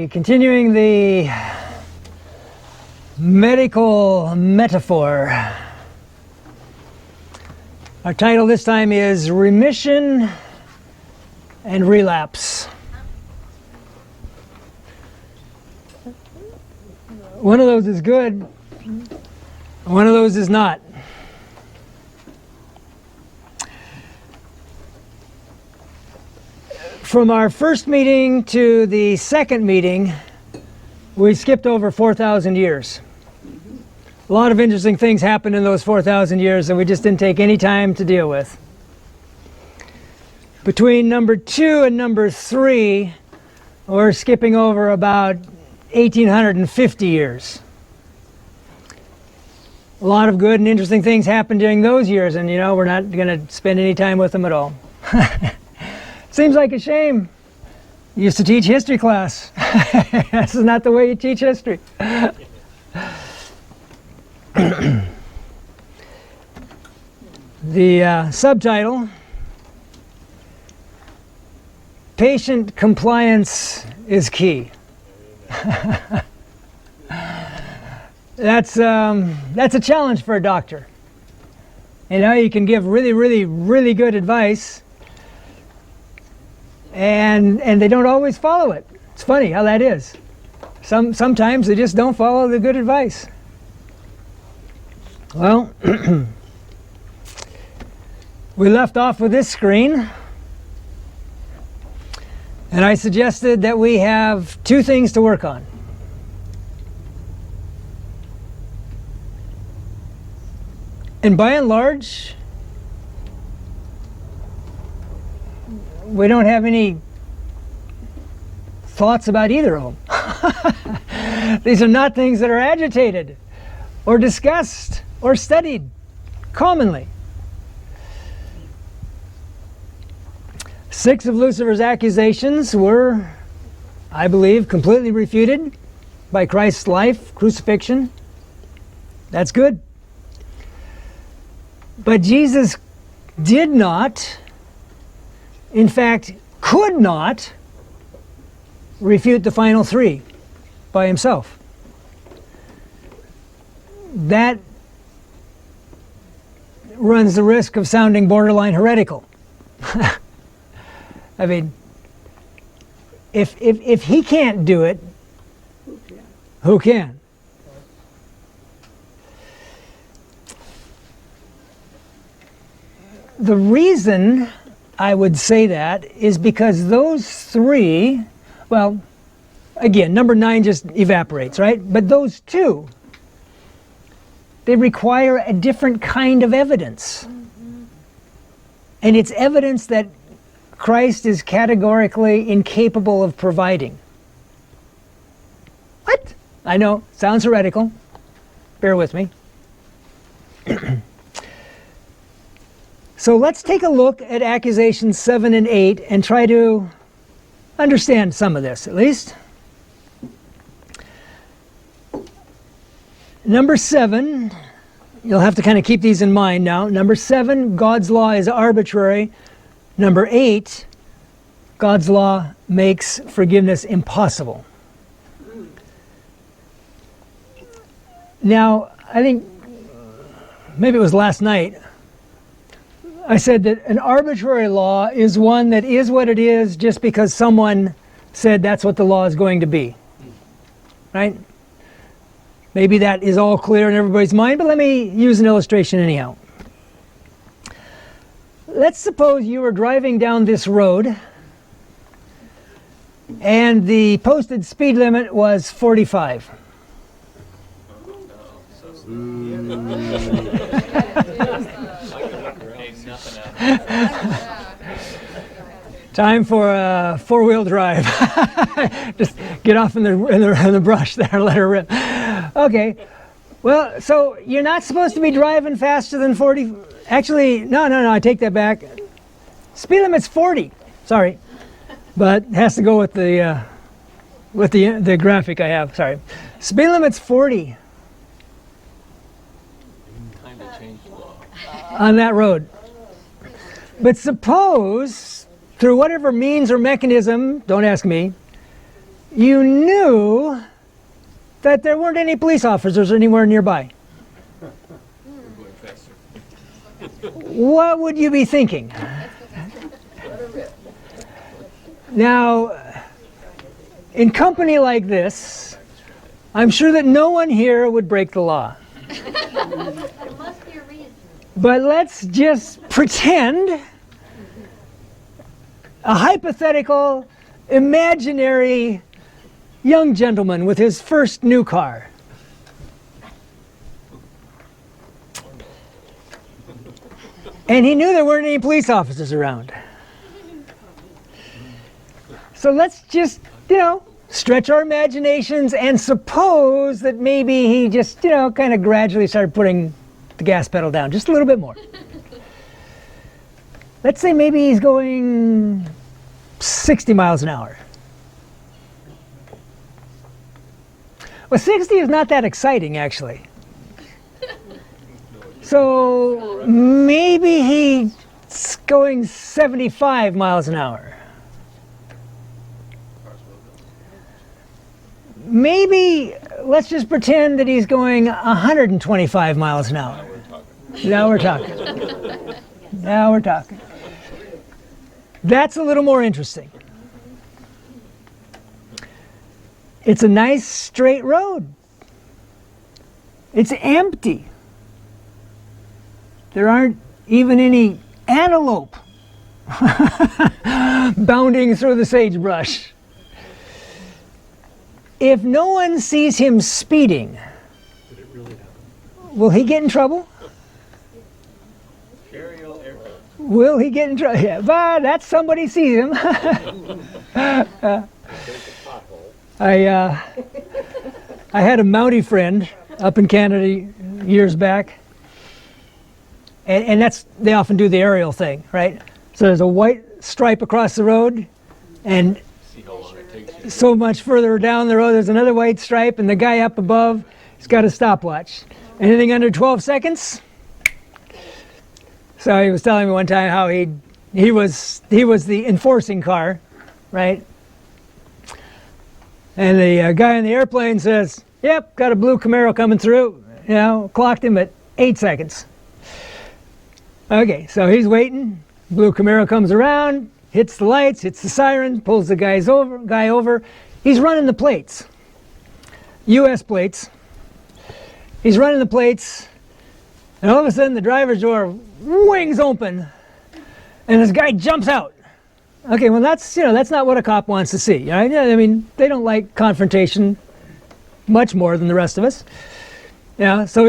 Okay, continuing the medical metaphor. Our title this time is Remission and Relapse. One of those is good, one of those is not. From our first meeting to the second meeting, we skipped over 4,000 years. A lot of interesting things happened in those 4,000 years that we just didn't take any time to deal with. Between number 2 and number 3, we're skipping over about 1,850 years. A lot of good and interesting things happened during those years, and we're not going to spend any time with them at all. Seems like a shame. You used to teach history class. This is not the way you teach history. The subtitle, Patient Compliance is Key. That's a challenge for a doctor. You can give really good advice, and they don't always follow it. It's funny how that is. Sometimes they just don't follow the good advice. Well, we left off with this screen, and I suggested that we have 2 things to work on. And by and large, we don't have any thoughts about either of them. These are not things that are agitated or discussed or studied commonly. 6 of Lucifer's accusations were, I believe, completely refuted by Christ's life, crucifixion. That's good. But Jesus did not, in fact, could not refute the final 3 by himself. That runs the risk of sounding borderline heretical. I mean, if he can't do it, who can? The reason I would say that is because those 3, well, again, number 9 just evaporates, right? But those 2, they require a different kind of evidence. And it's evidence that Christ is categorically incapable of providing. What? I know, sounds heretical. Bear with me. So let's take a look at accusations 7 and 8 and try to understand some of this, at least. Number 7, you'll have to kind of keep these in mind now. Number 7, God's law is arbitrary. Number 8, God's law makes forgiveness impossible. Now, I think maybe it was last night, I said that an arbitrary law is one that is what it is just because someone said that's what the law is going to be. Right? Maybe that is all clear in everybody's mind, but let me use an illustration anyhow. Let's suppose you were driving down this road and the posted speed limit was 45. Time for a 4-wheel drive. Just get off in the brush there and let her rip. Okay. Well, so you're not supposed to be driving faster than 40. Actually, no, I take that back. Speed limit's 40. Sorry, but it has to go with the graphic I have. Sorry. Speed limit's 40. Time to change the law. On that road. But suppose, through whatever means or mechanism, don't ask me, you knew that there weren't any police officers anywhere nearby, We're going faster. what would you be thinking? Now, in company like this, I'm sure that no one here would break the law. There must be a reason. But let's just pretend a hypothetical, imaginary young gentleman with his first new car. And he knew there weren't any police officers around. So let's just, stretch our imaginations and suppose that maybe he just, kind of gradually started putting the gas pedal down just a little bit more. Let's say maybe he's going 60 miles an hour. Well, 60 is not that exciting, actually. So maybe he's going 75 miles an hour. Maybe let's just pretend that he's going 125 miles an hour. Now we're talking. Now we're talking. That's a little more interesting. It's a nice straight road. It's empty. There aren't even any antelope bounding through the sagebrush. If no one sees him speeding, will he get in trouble? Will he get in trouble? Yeah, but that's somebody sees him. I had a Mountie friend up in Canada years back, and they often do the aerial thing, right? So there's a white stripe across the road, and See how long it takes you. so much further down the road there's another white stripe, and the guy up above, he's got a stopwatch. Anything under 12 seconds? So he was telling me one time how he was the enforcing car, right? And the guy in the airplane says, "Yep, got a blue Camaro coming through." Clocked him at 8 seconds. Okay, so he's waiting. Blue Camaro comes around, hits the lights, hits the siren, pulls the guy over. He's running the plates, U.S. plates. He's running the plates, and all of a sudden the driver's door wings open, and this guy jumps out. Okay, well that's not what a cop wants to see, right? I mean, they don't like confrontation much more than the rest of us. So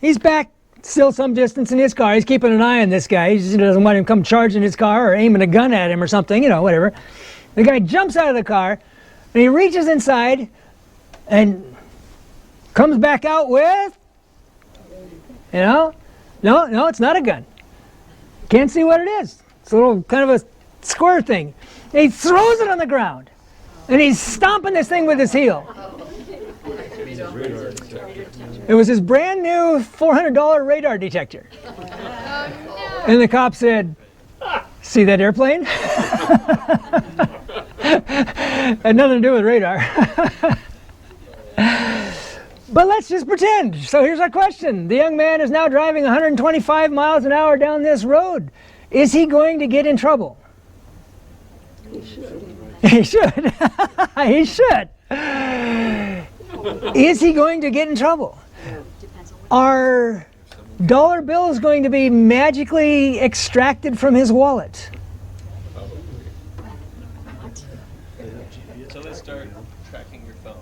he's back still some distance in his car. He's keeping an eye on this guy. He just doesn't want him to come charging his car or aiming a gun at him or something, whatever. The guy jumps out of the car, and he reaches inside and comes back out with, no, it's not a gun. Can't see what it is. It's a little kind of a square thing. And he throws it on the ground, and he's stomping this thing with his heel. It was his brand new $400 radar detector. And the cop said, "See that airplane?" Had nothing to do with radar. But let's just pretend. So here's our question. The young man is now driving 125 miles an hour down this road. Is he going to get in trouble? He should. He should. Is he going to get in trouble? Are dollar bills going to be magically extracted from his wallet? So let's start tracking your phone.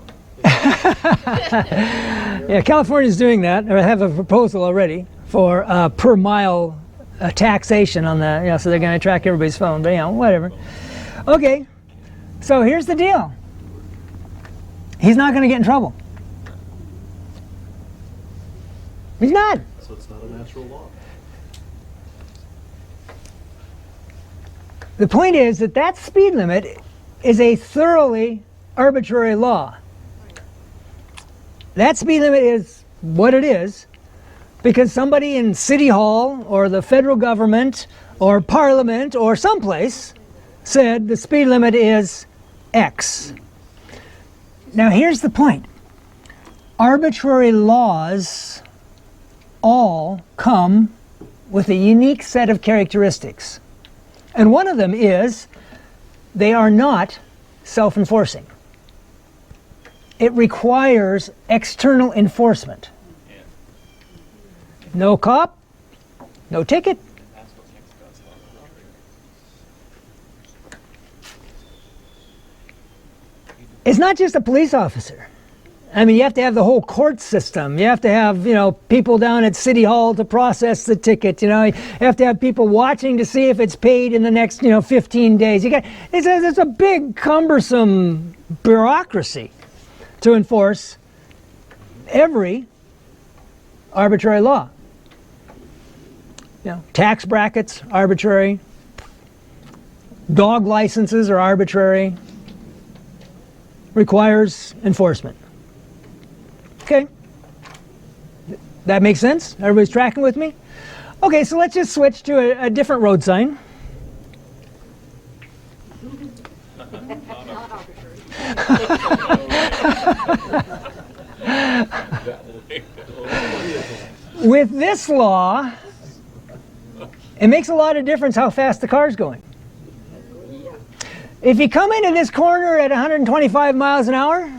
Yeah, California's doing that. I have a proposal already for per mile taxation on the, so they're going to track everybody's phone, but whatever. Okay, so here's the deal. He's not going to get in trouble. He's not. So it's not a natural law. The point is that speed limit is a thoroughly arbitrary law. That speed limit is what it is because somebody in City Hall or the federal government or Parliament or someplace said the speed limit is X. Now here's the point. Arbitrary laws all come with a unique set of characteristics. And one of them is they are not self-enforcing. It requires external enforcement. No cop, no ticket. It's not just a police officer. I mean, you have to have the whole court system. You have to have, people down at City Hall to process the ticket. You have to have people watching to see if it's paid in the next, 15 days. It's a big, cumbersome bureaucracy to enforce every arbitrary law. Tax brackets, arbitrary. Dog licenses are arbitrary. Requires enforcement. Okay. That makes sense? Everybody's tracking with me? Okay, so let's just switch to a different road sign. With this law, it makes a lot of difference how fast the car's going. If you come into this corner at 125 miles an hour,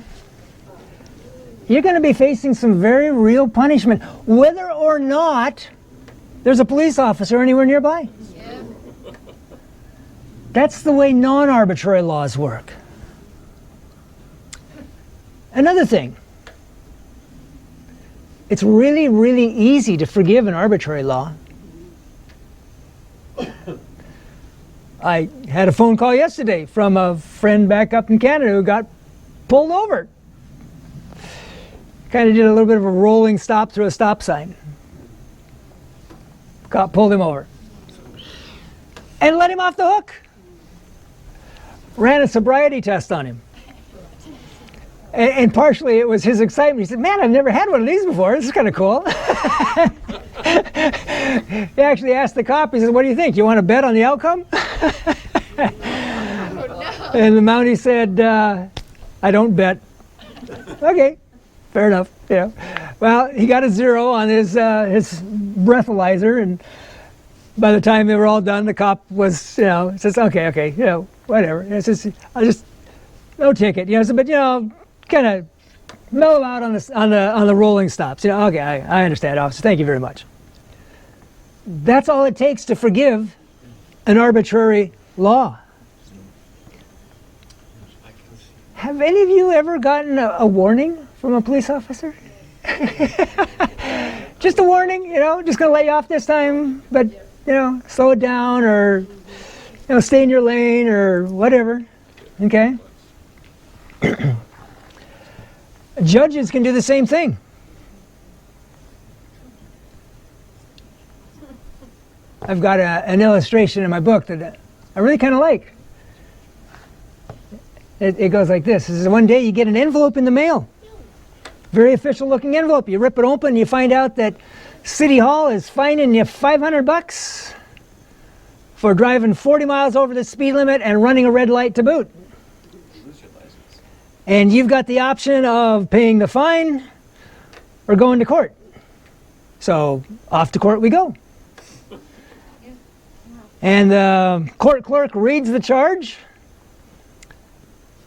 you're going to be facing some very real punishment, whether or not there's a police officer anywhere nearby. Yeah. That's the way non-arbitrary laws work. Another thing, it's really, really easy to forgive an arbitrary law. I had a phone call yesterday from a friend back up in Canada who got pulled over. Kind of did a little bit of a rolling stop through a stop sign. Cop pulled him over and let him off the hook. Ran a sobriety test on him. And partially it was his excitement. He said, "Man, I've never had one of these before. This is kind of cool." He actually asked the cop, he said, "What do you think? You want to bet on the outcome?" And the Mountie said, "I don't bet." Okay, fair enough. Well, he got a 0 on his breathalyzer, and by the time they were all done, the cop was, says, okay, whatever. It's just, no ticket, but kind of mellow out on the rolling stops. Okay, I understand, officer. Thank you very much. That's all it takes to forgive an arbitrary law. Have any of you ever gotten a warning from a police officer? Just a warning, just going to let you off this time, but, slow it down, or, stay in your lane, or whatever, okay? Judges can do the same thing. I've got an illustration in my book that I really kind of like. It goes like this. It says, one day you get an envelope in the mail. Very official looking envelope. You rip it open and you find out that City Hall is fining you $500 for driving 40 miles over the speed limit and running a red light to boot. And you've got the option of paying the fine or going to court. So off to court we go. And the court clerk reads the charge.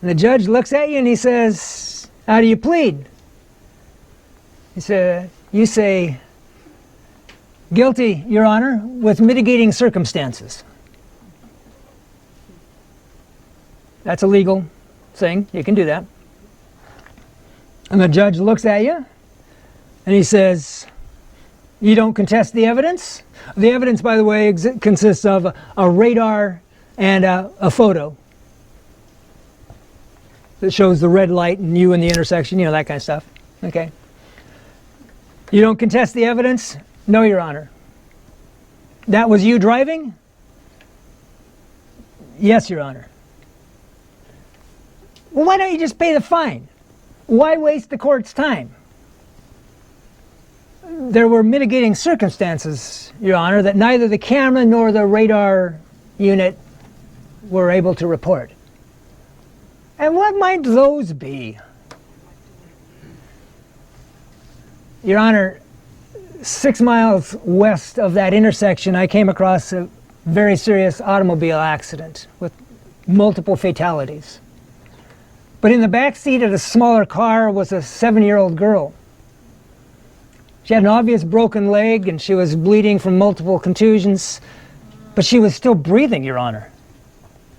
And the judge looks at you and he says, "How do you plead?" You say, "Guilty, Your Honor, with mitigating circumstances." That's a legal thing. You can do that. And the judge looks at you and he says, "You don't contest the evidence?" The evidence, by the way, consists of a radar and a photo that shows the red light and you in the intersection, that kind of stuff. Okay. You don't contest the evidence? No, Your Honor. That was you driving? Yes, Your Honor. Well, why don't you just pay the fine? Why waste the court's time? There were mitigating circumstances, Your Honor, that neither the camera nor the radar unit were able to report. And what might those be? Your Honor, 6 miles west of that intersection, I came across a very serious automobile accident with multiple fatalities. But in the back seat of the smaller car was a 7-year-old girl. She had an obvious broken leg and she was bleeding from multiple contusions, but she was still breathing, Your Honor.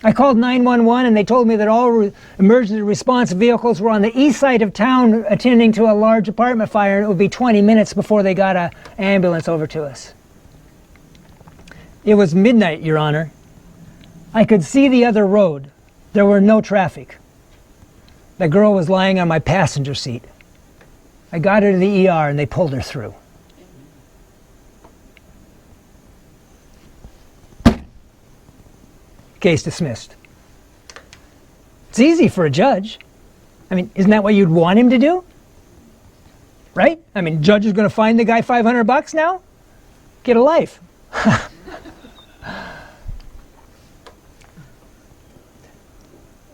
I called 911 and they told me that all emergency response vehicles were on the east side of town attending to a large apartment fire, and it would be 20 minutes before they got an ambulance over to us. It was midnight, Your Honor. I could see the other road. There were no traffic. The girl was lying on my passenger seat. I got her to the ER and they pulled her through. Case dismissed. It's easy for a judge. I mean, isn't that what you'd want him to do? Right? I mean, judge is going to fine the guy $500 now? Get a life.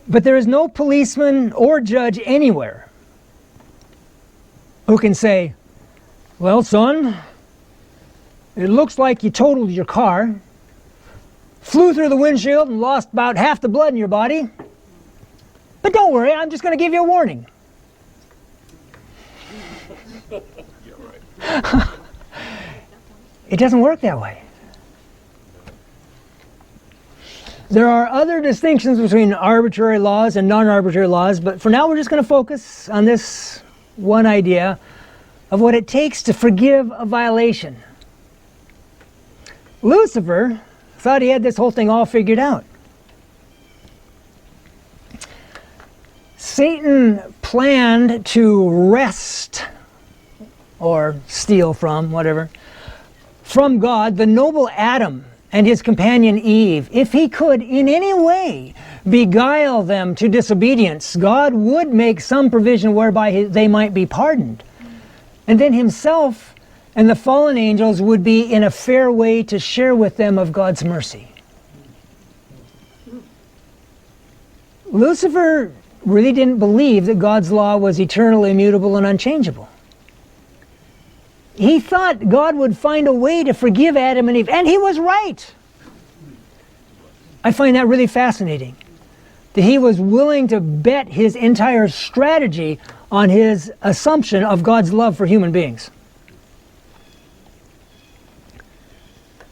But there is no policeman or judge anywhere who can say, well, son, it looks like you totaled your car, flew through the windshield and lost about half the blood in your body. But don't worry, I'm just going to give you a warning. Yeah, right. It doesn't work that way. There are other distinctions between arbitrary laws and non-arbitrary laws, but for now we're just going to focus on this one idea of what it takes to forgive a violation. Lucifer thought he had this whole thing all figured out. Satan planned to wrest, or steal from, whatever, from God the noble Adam and his companion Eve. If he could in any way beguile them to disobedience, God would make some provision whereby they might be pardoned. And then himself and the fallen angels would be in a fair way to share with them of God's mercy. Lucifer really didn't believe that God's law was eternal, immutable, and unchangeable. He thought God would find a way to forgive Adam and Eve, and he was right. I find that really fascinating, that he was willing to bet his entire strategy on his assumption of God's love for human beings.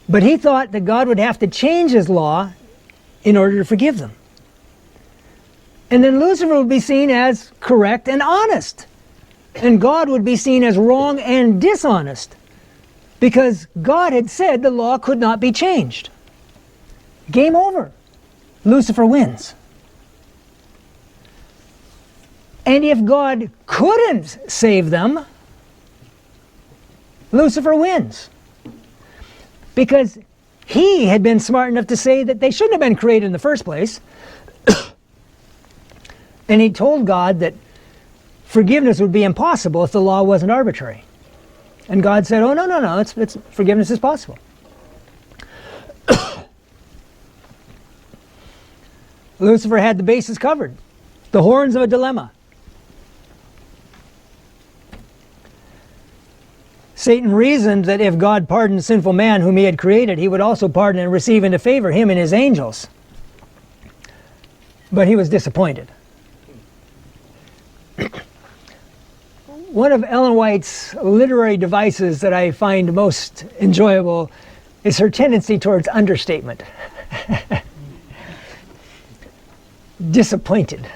But he thought that God would have to change his law in order to forgive them. And then Lucifer would be seen as correct and honest. And God would be seen as wrong and dishonest, because God had said the law could not be changed. Game over. Lucifer wins. And if God couldn't save them, Lucifer wins. Because he had been smart enough to say that they shouldn't have been created in the first place. And he told God that forgiveness would be impossible if the law wasn't arbitrary. And God said, oh, no, it's forgiveness is possible. Lucifer had the bases covered. The horns of a dilemma. Satan reasoned that if God pardoned sinful man whom he had created, he would also pardon and receive into favor him and his angels. But he was disappointed. One of Ellen White's literary devices that I find most enjoyable is her tendency towards understatement. Disappointed.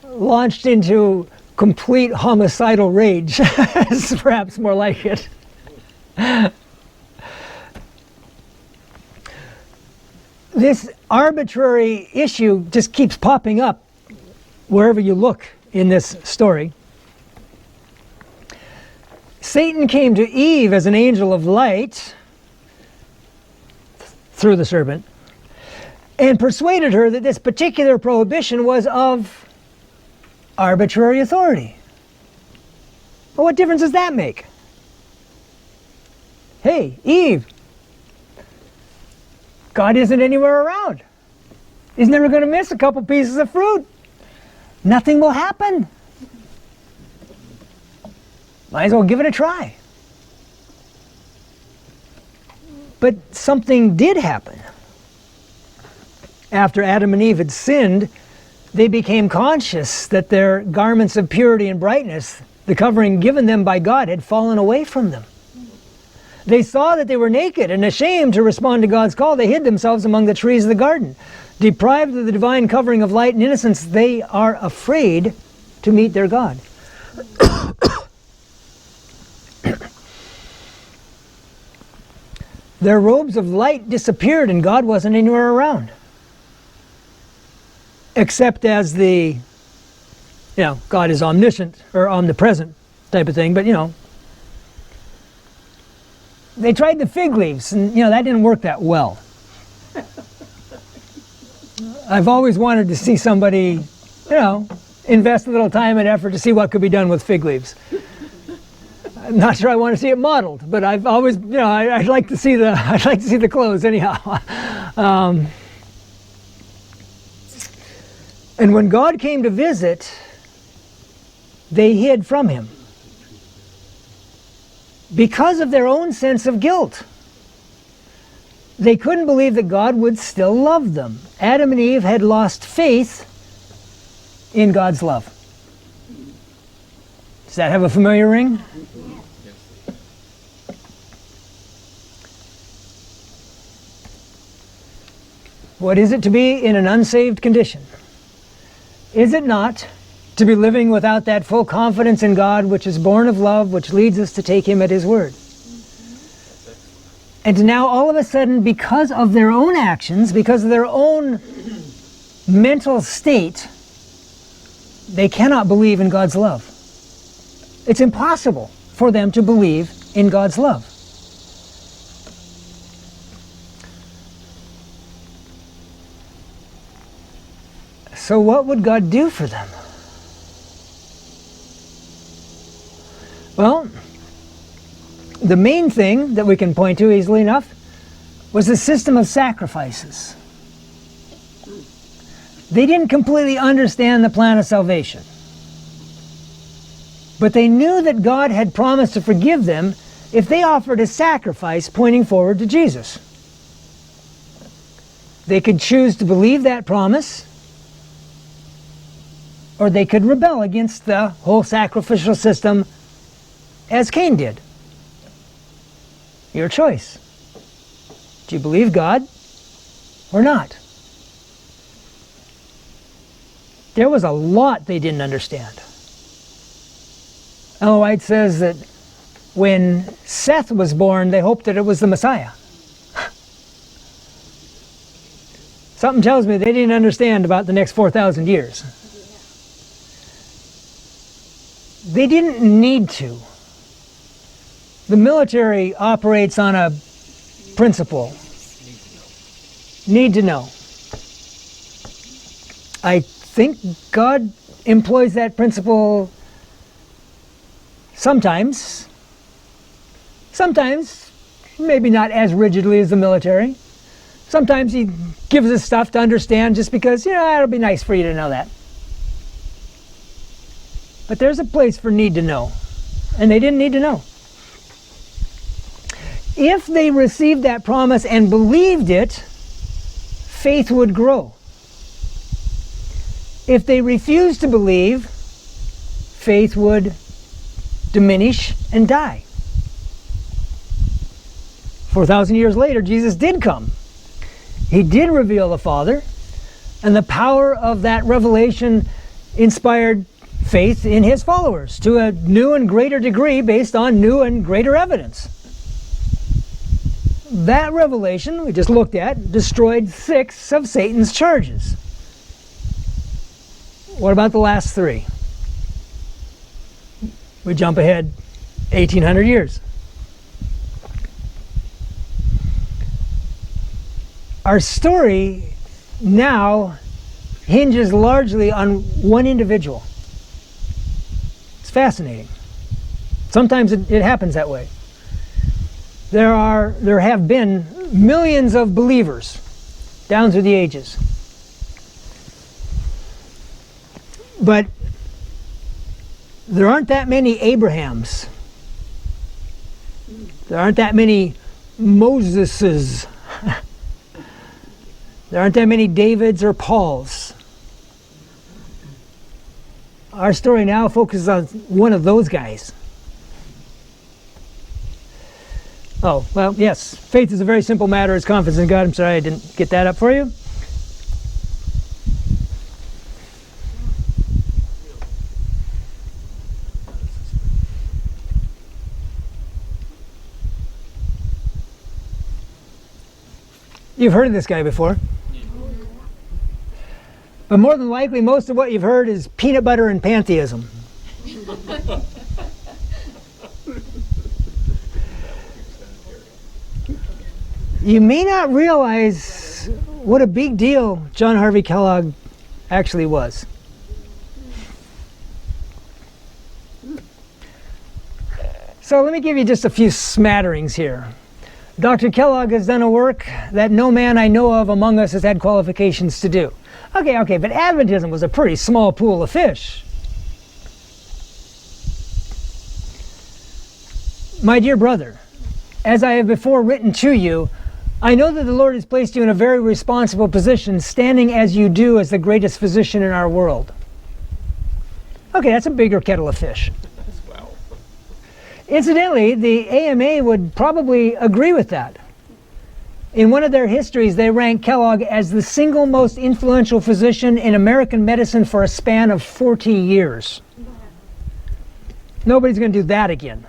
Launched into complete homicidal rage is perhaps more like it. This arbitrary issue just keeps popping up wherever you look in this story. Satan came to Eve as an angel of light through the serpent and persuaded her that this particular prohibition was of arbitrary authority. Well, what difference does that make? Hey, Eve, God isn't anywhere around. He's never going to miss a couple pieces of fruit. Nothing will happen. Might as well give it a try. But something did happen. After Adam and Eve had sinned, they became conscious that their garments of purity and brightness, the covering given them by God, had fallen away from them. They saw that they were naked, and ashamed to respond to God's call, they hid themselves among the trees of the garden. Deprived of the divine covering of light and innocence, they are afraid to meet their God. Their robes of light disappeared, and God wasn't anywhere around. Except as the, God is omniscient or omnipresent type of thing, but they tried the fig leaves, and that didn't work that well. I've always wanted to see somebody, invest a little time and effort to see what could be done with fig leaves. I'm not sure I want to see it modeled, but I've always, I'd like to see the clothes anyhow. And when God came to visit, they hid from him because of their own sense of guilt. They couldn't believe that God would still love them. Adam and Eve had lost faith in God's love. Does that have a familiar ring? What is it to be in an unsaved condition? Is it not to be living without that full confidence in God which is born of love, which leads us to take him at his word? And now all of a sudden, because of their own actions, because of their own mental state, they cannot believe in God's love. It's impossible for them to believe in God's love. So what would God do for them? Well, the main thing that we can point to easily enough was the system of sacrifices. They didn't completely understand the plan of salvation, but they knew that God had promised to forgive them if they offered a sacrifice pointing forward to Jesus. They could choose to believe that promise, or they could rebel against the whole sacrificial system as Cain did. Your choice. Do you believe God or not? There was a lot they didn't understand. Ellen White says that when Seth was born, they hoped that it was the Messiah. Something tells me they didn't understand about the next 4,000 years. They didn't need to. The military operates on a principle. Need to know. I think God employs that principle sometimes. Sometimes, maybe not as rigidly as the military. Sometimes he gives us stuff to understand just because, it'll be nice for you to know that. But there's a place for need to know. And they didn't need to know. If they received that promise and believed it, faith would grow. If they refused to believe, faith would diminish and die. 4,000 years later, Jesus did come. He did reveal the Father, and the power of that revelation inspired faith in his followers to a new and greater degree based on new and greater evidence. That revelation we just looked at destroyed 6 of Satan's charges. What about the last 3? We jump ahead 1,800 years. Our story now hinges largely on one individual. It's fascinating. Sometimes it happens that way. There have been millions of believers down through the ages. But there aren't that many Abrahams There aren't that many Moseses. There aren't that many Davids or Pauls. Our story now focuses on one of those guys. Oh, well, yes. Faith is a very simple matter. It's confidence in God. I'm sorry I didn't get that up for you. You've heard of this guy before. But more than likely, most of what you've heard is peanut butter and pantheism. You may not realize what a big deal John Harvey Kellogg actually was. So let me give you just a few smatterings here. Dr. Kellogg has done a work that no man I know of among us has had qualifications to do. Okay, but Adventism was a pretty small pool of fish. My dear brother, as I have before written to you, I know that the Lord has placed you in a very responsible position, standing as you do as the greatest physician in our world. Okay, that's a bigger kettle of fish. Wow. Incidentally, the AMA would probably agree with that. In one of their histories, they rank Kellogg as the single most influential physician in American medicine for a span of 40 years. Nobody's going to do that again.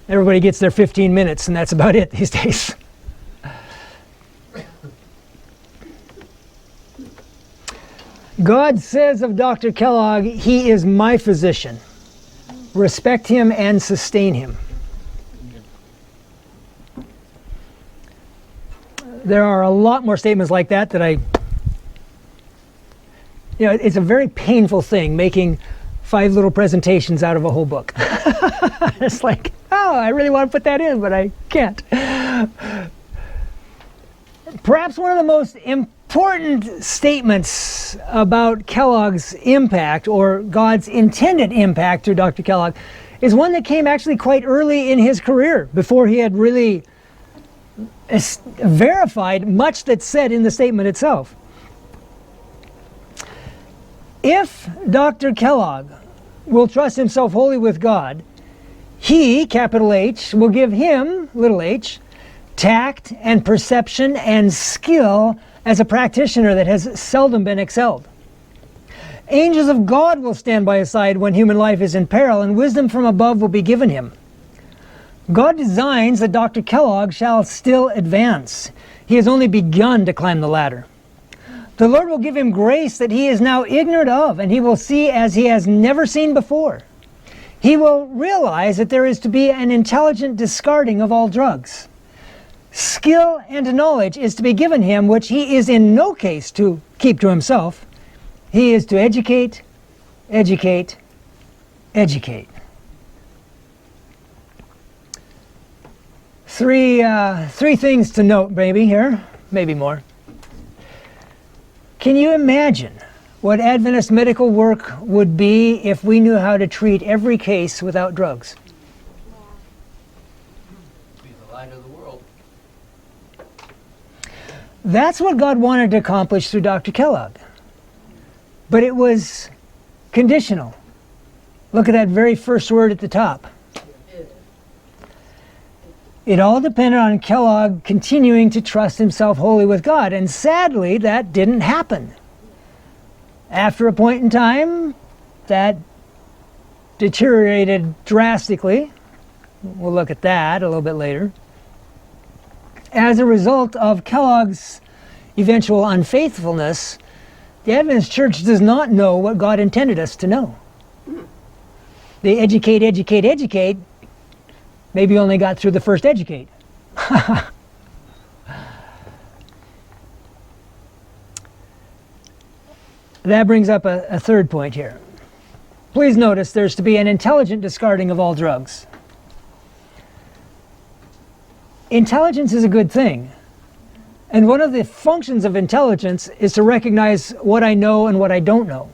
Everybody gets their 15 minutes, and that's about it these days. God says of Dr. Kellogg, he is my physician. Respect him and sustain him. There are a lot more statements like that it's a very painful thing making 5 little presentations out of a whole book. It's like, oh, I really want to put that in, but I can't. Perhaps one of the most important statements about Kellogg's impact, or God's intended impact through Dr. Kellogg, is one that came actually quite early in his career, before he had really verified much that's said in the statement itself. If Dr. Kellogg will trust himself wholly with God, he, capital H, will give him, little h, tact and perception and skill as a practitioner that has seldom been excelled. Angels of God will stand by his side when human life is in peril, and wisdom from above will be given him. God designs that Dr. Kellogg shall still advance. He has only begun to climb the ladder. The Lord will give him grace that he is now ignorant of, and he will see as he has never seen before. He will realize that there is to be an intelligent discarding of all drugs. Skill and knowledge is to be given him, which he is in no case to keep to himself. He is to educate, educate, educate. Three things to note, maybe here, maybe more. Can you imagine what Adventist medical work would be if we knew how to treat every case without drugs? Be the light of the world. That's what God wanted to accomplish through Dr. Kellogg. But it was conditional. Look at that very first word at the top. It all depended on Kellogg continuing to trust himself wholly with God, and sadly, that didn't happen. After a point in time, that deteriorated drastically. We'll look at that a little bit later. As a result of Kellogg's eventual unfaithfulness, the Adventist Church does not know what God intended us to know. They educate, educate, educate. Maybe only got through the first educate. That brings up a third point here. Please notice there's to be an intelligent discarding of all drugs. Intelligence is a good thing. And one of the functions of intelligence is to recognize what I know and what I don't know.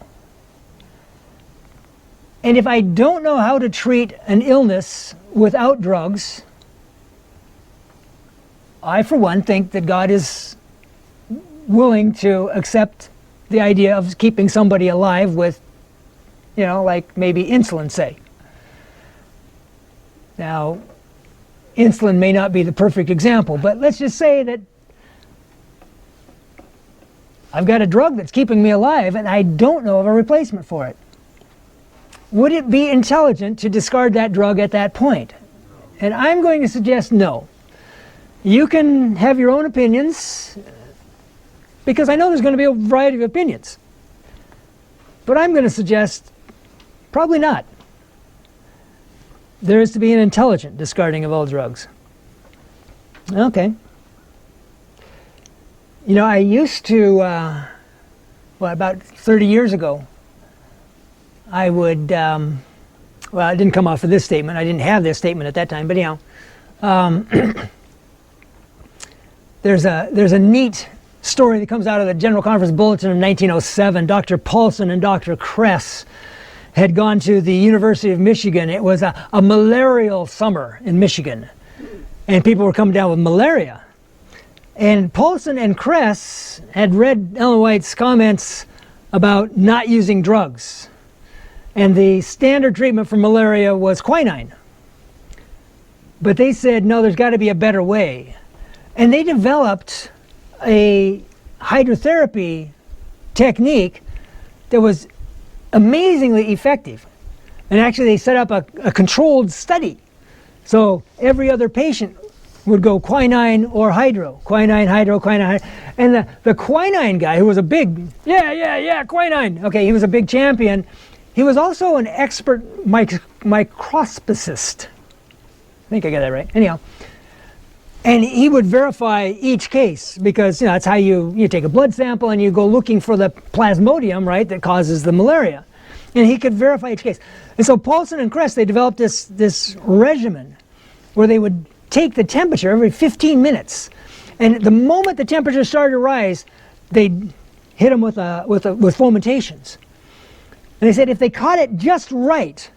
And if I don't know how to treat an illness without drugs, I, for one, think that God is willing to accept the idea of keeping somebody alive with, like maybe insulin, say. Now, insulin may not be the perfect example, but let's just say that I've got a drug that's keeping me alive and I don't know of a replacement for it. Would it be intelligent to discard that drug at that point? And I'm going to suggest no. You can have your own opinions, because I know there's going to be a variety of opinions. But I'm going to suggest probably not. There is to be an intelligent discarding of all drugs. Okay. I used to, about 30 years ago, I would, it didn't come off of this statement. I didn't have this statement at that time, but there's a neat story that comes out of the General Conference Bulletin of 1907. Dr. Paulson and Dr. Kress had gone to the University of Michigan. It was a malarial summer in Michigan, and people were coming down with malaria. And Paulson and Kress had read Ellen White's comments about not using drugs. And the standard treatment for malaria was quinine. But they said, no, there's got to be a better way. And they developed a hydrotherapy technique that was amazingly effective. And actually they set up a controlled study. So every other patient would go quinine or hydro, quinine, hydro, quinine, hydro. And the quinine guy, who was a big, quinine. Okay, he was a big champion. He was also an expert microscopist. I think I got that right. Anyhow. And he would verify each case, because that's how you take a blood sample and you go looking for the plasmodium, right, that causes the malaria. And he could verify each case. And so Paulson and Kress, they developed this regimen where they would take the temperature every 15 minutes. And the moment the temperature started to rise, they'd hit them with fomentations. And they said if they caught it just right,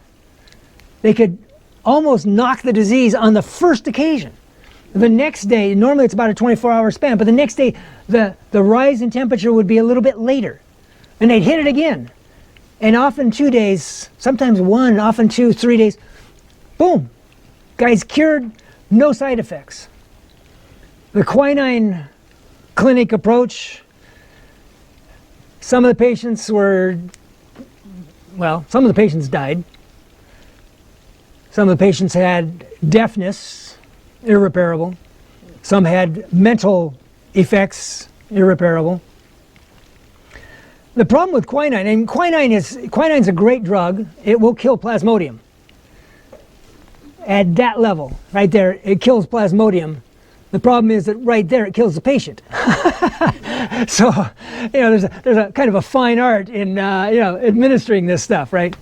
they could almost knock the disease on the first occasion. The next day, normally it's about a 24-hour span, but the next day the rise in temperature would be a little bit later. And they'd hit it again. And often 2 days, sometimes 1, often 2, 3 days, boom, guy's cured, no side effects. The quinine clinic approach, some of the patients died. Some of the patients had deafness, irreparable. Some had mental effects, irreparable. The problem with quinine, and quinine's a great drug, it will kill plasmodium. At that level, right there, it kills plasmodium. The problem is that right there it kills the patient. So, there's a kind of a fine art in administering this stuff, right?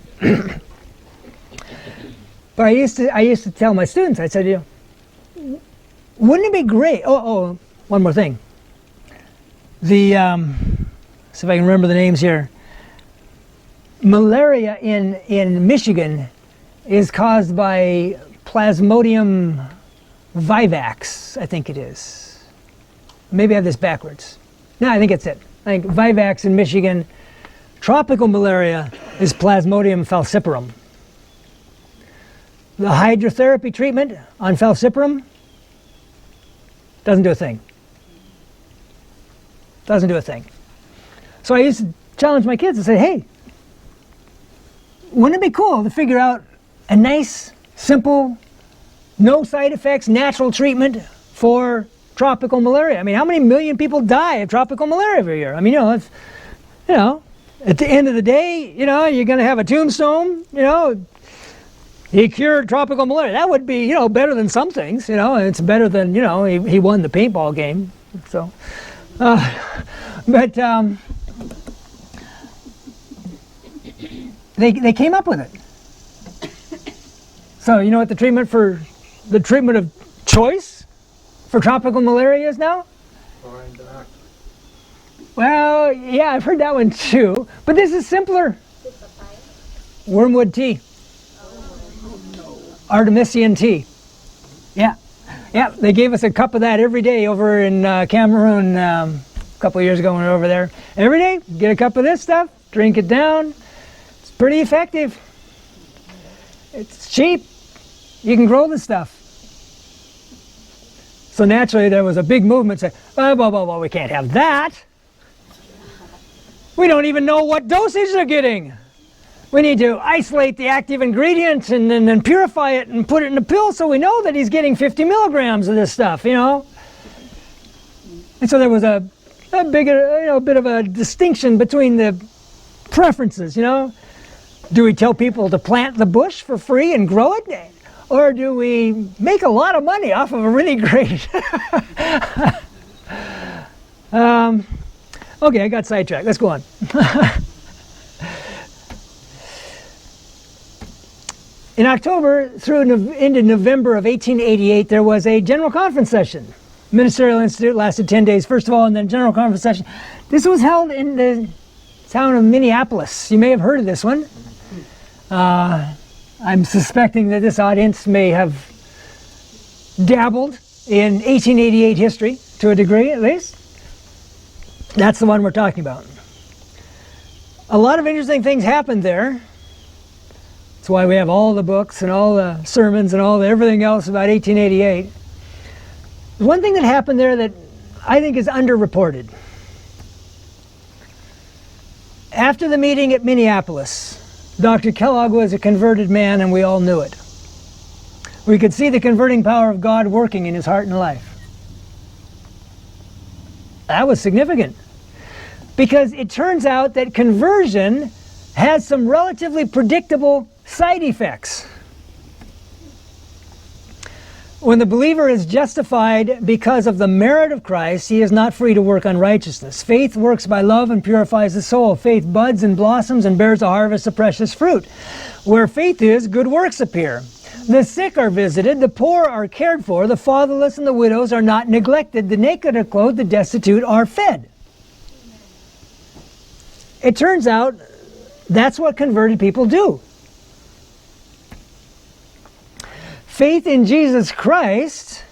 But I used to tell my students, I said, wouldn't it be great? Oh, one more thing. See if I can remember the names here. Malaria in Michigan is caused by Plasmodium vivax, I think it is. Maybe I have this backwards. No, I think it's it. I think vivax in Michigan. Tropical malaria is Plasmodium falciparum. The hydrotherapy treatment on falciparum doesn't do a thing. Doesn't do a thing. So I used to challenge my kids and say, hey, wouldn't it be cool to figure out a nice, simple, no side effects, natural treatment for tropical malaria? I mean, how many million people die of tropical malaria every year? I mean, at the end of the day, you're going to have a tombstone, he cured tropical malaria. That would be, better than some things, it's better than, he won the paintball game. So, they came up with it. So you know what the treatment of choice for tropical malaria is now? Well, yeah, I've heard that one too. But this is simpler. Wormwood tea. Artemisian tea. Yeah. Yeah, they gave us a cup of that every day over in Cameroon a couple of years ago when we were over there. Every day, get a cup of this stuff, drink it down. It's pretty effective. It's cheap. You can grow the stuff. So naturally, there was a big movement saying, well, we can't have that. We don't even know what dosage they're getting. We need to isolate the active ingredient and then purify it and put it in a pill so we know that he's getting 50 milligrams of this stuff, you know. And so there was a bigger, bit of a distinction between the preferences, you know. Do we tell people to plant the bush for free and grow it? Or do we make a lot of money off of a really great... Okay, I got sidetracked. Let's go on. In October through into November of 1888, there was a general conference session. Ministerial Institute lasted 10 days, first of all, and then general conference session. This was held in the town of Minneapolis. You may have heard of this one. I'm suspecting that this audience may have dabbled in 1888 history, to a degree at least. That's the one we're talking about. A lot of interesting things happened there. That's why we have all the books and all the sermons and everything else about 1888. One thing that happened there that I think is underreported. After the meeting at Minneapolis, Dr. Kellogg was a converted man, and we all knew it. We could see the converting power of God working in his heart and life. That was significant, because it turns out that conversion has some relatively predictable side effects. When the believer is justified because of the merit of Christ, he is not free to work unrighteousness. Faith works by love and purifies the soul. Faith buds and blossoms and bears a harvest of precious fruit. Where faith is, good works appear. The sick are visited, the poor are cared for, the fatherless and the widows are not neglected, the naked are clothed, the destitute are fed. It turns out that's what converted people do. Faith in Jesus Christ,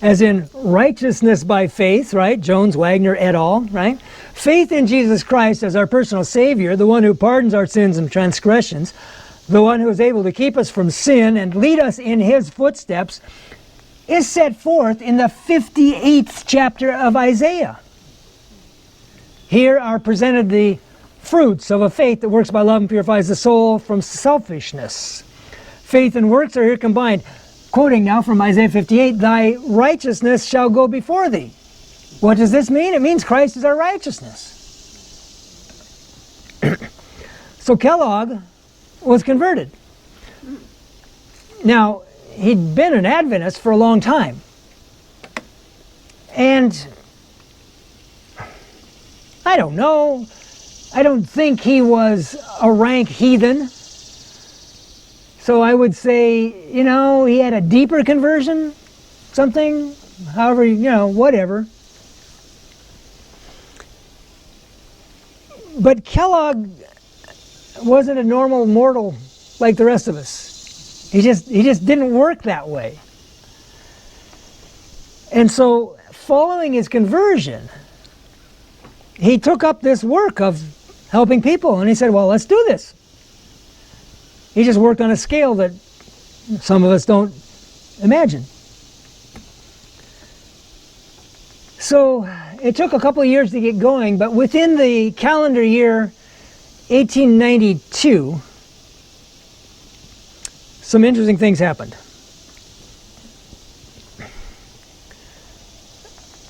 as in righteousness by faith, right? Jones, Wagner, et al., right? Faith in Jesus Christ as our personal Savior, the one who pardons our sins and transgressions, the one who is able to keep us from sin and lead us in His footsteps, is set forth in the 58th chapter of Isaiah. Here are presented the fruits of a faith that works by love and purifies the soul from selfishness. Faith and works are here combined. Quoting now from Isaiah 58, thy righteousness shall go before thee. What does this mean? It means Christ is our righteousness. So Kellogg was converted. Now, he'd been an Adventist for a long time. And I don't know. I don't think he was a rank heathen. So I would say, he had a deeper conversion, something, however, whatever. But Kellogg wasn't a normal mortal like the rest of us. He just didn't work that way. And so, following his conversion, he took up this work of helping people, and he said, well, let's do this. He just worked on a scale that some of us don't imagine. So it took a couple of years to get going, but within the calendar year 1892, some interesting things happened.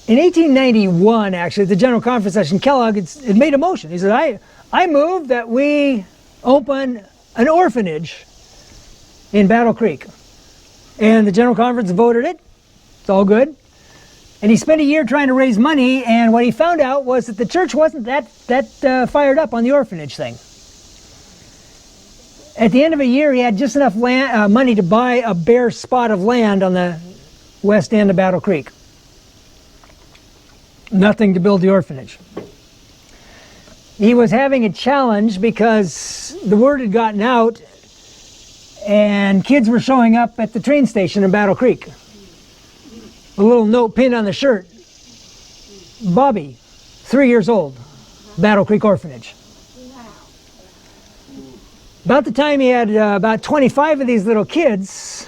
In 1891, actually, at the General Conference session, Kellogg had made a motion. He said, I move that we open an orphanage in Battle Creek. And the General Conference voted it. It's all good. And he spent a year trying to raise money, and what he found out was that the church wasn't that fired up on the orphanage thing. At the end of a year, he had just enough money to buy a bare spot of land on the west end of Battle Creek. Nothing to build the orphanage. he was having a challenge because the word had gotten out and kids were showing up at the train station in Battle Creek. A little note pinned on the shirt. Bobby, 3 years old, Battle Creek Orphanage. About the time he had about 25 of these little kids,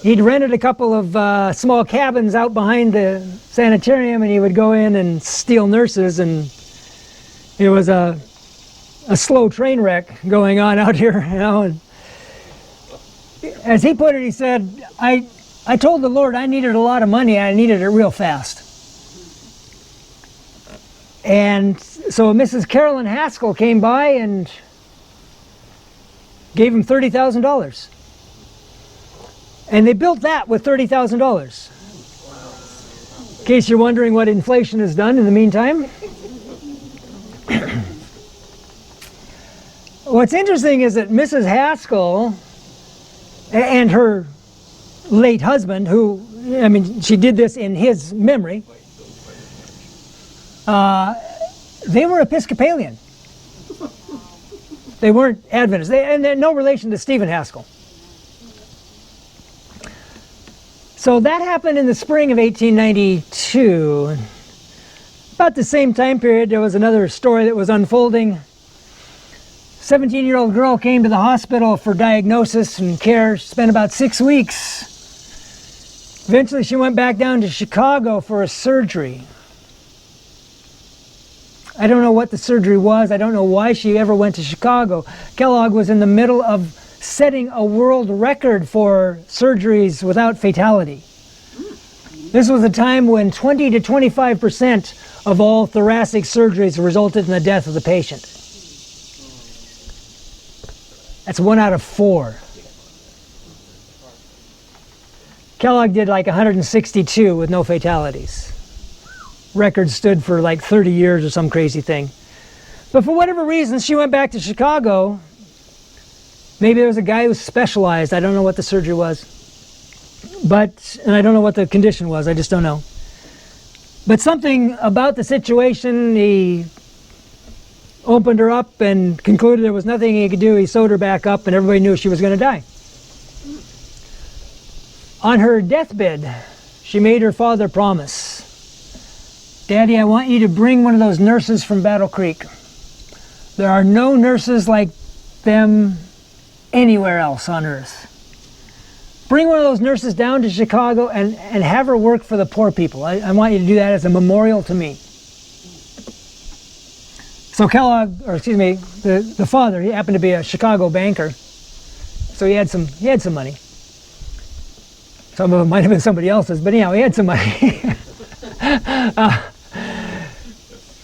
he'd rented a couple of small cabins out behind the sanitarium, and he would go in and steal nurses, and it was a slow train wreck going on out here, you know. And as he put it, he said, I told the Lord I needed a lot of money, I needed it real fast. And so Mrs. Carolyn Haskell came by and gave him $30,000. And they built that with $30,000. In case you're wondering what inflation has done in the meantime. What's interesting is that Mrs. Haskell and her late husband, who, I mean, she did this in his memory, they were Episcopalian. They weren't Adventists. And they're no relation to Stephen Haskell. So that happened in the spring of 1892. About the same time period, there was another story that was unfolding. 17-year-old girl came to the hospital for diagnosis and care. She spent about 6 weeks. Eventually, she went back down to Chicago for a surgery. I don't know what the surgery was. I don't know why she ever went to Chicago. Kellogg was in the middle of setting a world record for surgeries without fatality. This was a time when 20 to 25% of all thoracic surgeries resulted in the death of the patient. That's 1 out of 4. Kellogg did like 162 with no fatalities. Record stood for like 30 years or some crazy thing. But for whatever reason, she went back to Chicago. Maybe there was a guy who specialized. I don't know what the surgery was. And I don't know what the condition was. I just don't know. But something about the situation, he opened her up and concluded there was nothing he could do. He sewed her back up, and everybody knew she was going to die. On her deathbed, she made her father promise, Daddy, I want you to bring one of those nurses from Battle Creek. There are no nurses like them anywhere else on earth. Bring one of those nurses down to Chicago and have her work for the poor people. I want you to do that as a memorial to me. So Kellogg, or excuse me, the father, he happened to be a Chicago banker. So he had some money. Some of it might have been somebody else's, but anyhow, he had some money.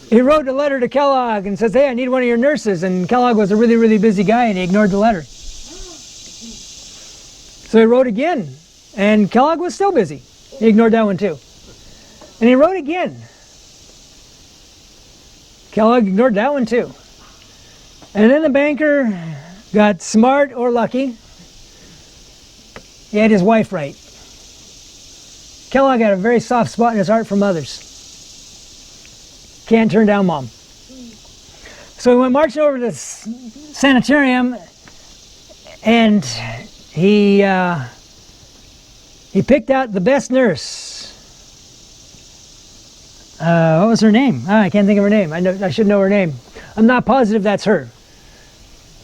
He wrote a letter to Kellogg and says, hey, I need one of your nurses. And Kellogg was a really, really busy guy, and he ignored the letter. So he wrote again, and Kellogg was still busy. He ignored that one too. And he wrote again. Kellogg ignored that one too. And then the banker got smart or lucky. He had his wife right. Kellogg had a very soft spot in his heart for mothers. Can't turn down mom. So he went marching over to the sanitarium, and he picked out the best nurse. What was her name? I can't think of her name. I should know her name. I'm not positive that's her.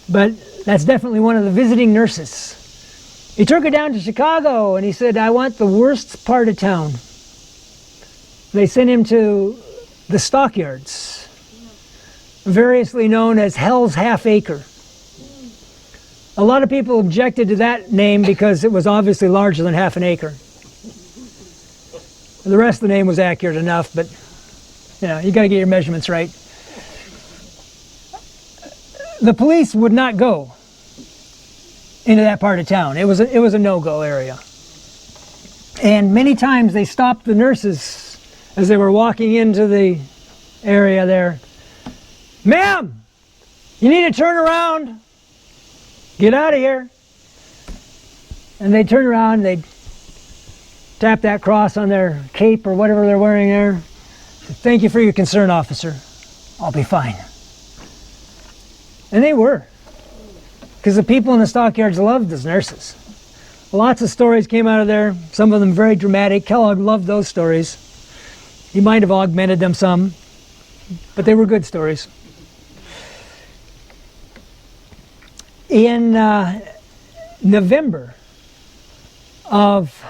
But that's definitely one of the visiting nurses. He took her down to Chicago, and he said, I want the worst part of town. They sent him to the stockyards, variously known as Hell's Half Acre. A lot of people objected to that name because it was obviously larger than half an acre. The rest of the name was accurate enough, but you know, you got to get your measurements right. The police would not go into that part of town. It was a no-go area. And many times they stopped the nurses as they were walking into the area there. Ma'am, you need to turn around. Get out of here. And they'd turn around, they'd tap that cross on their cape or whatever they're wearing there. Thank you for your concern, officer. I'll be fine. And they were. Because the people in the stockyards loved those nurses. Lots of stories came out of there, some of them very dramatic. Kellogg loved those stories. He might have augmented them some, but they were good stories. In November of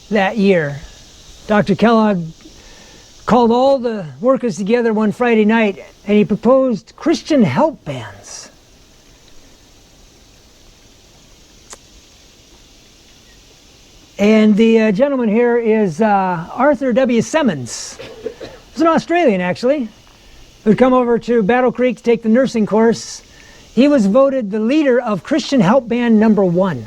that year, Dr. Kellogg called all the workers together one Friday night, and he proposed Christian help bands. And the gentleman here is Arthur W. Simmons. He's an Australian, actually, who'd come over to Battle Creek to take the nursing course. He was voted the leader of Christian Help Band number 1.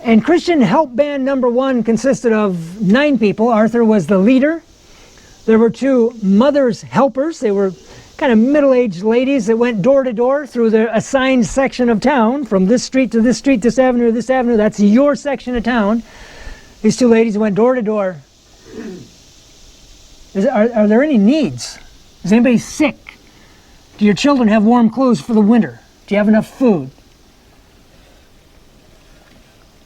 And Christian Help Band number 1 consisted of 9 people. Arthur was the leader. There were 2 mothers helpers. They were kind of middle-aged ladies that went door to door through the assigned section of town, from this street, this avenue to this avenue. That's your section of town. These 2 ladies went door to door. Are there any needs? Is anybody sick? Do your children have warm clothes for the winter? Do you have enough food?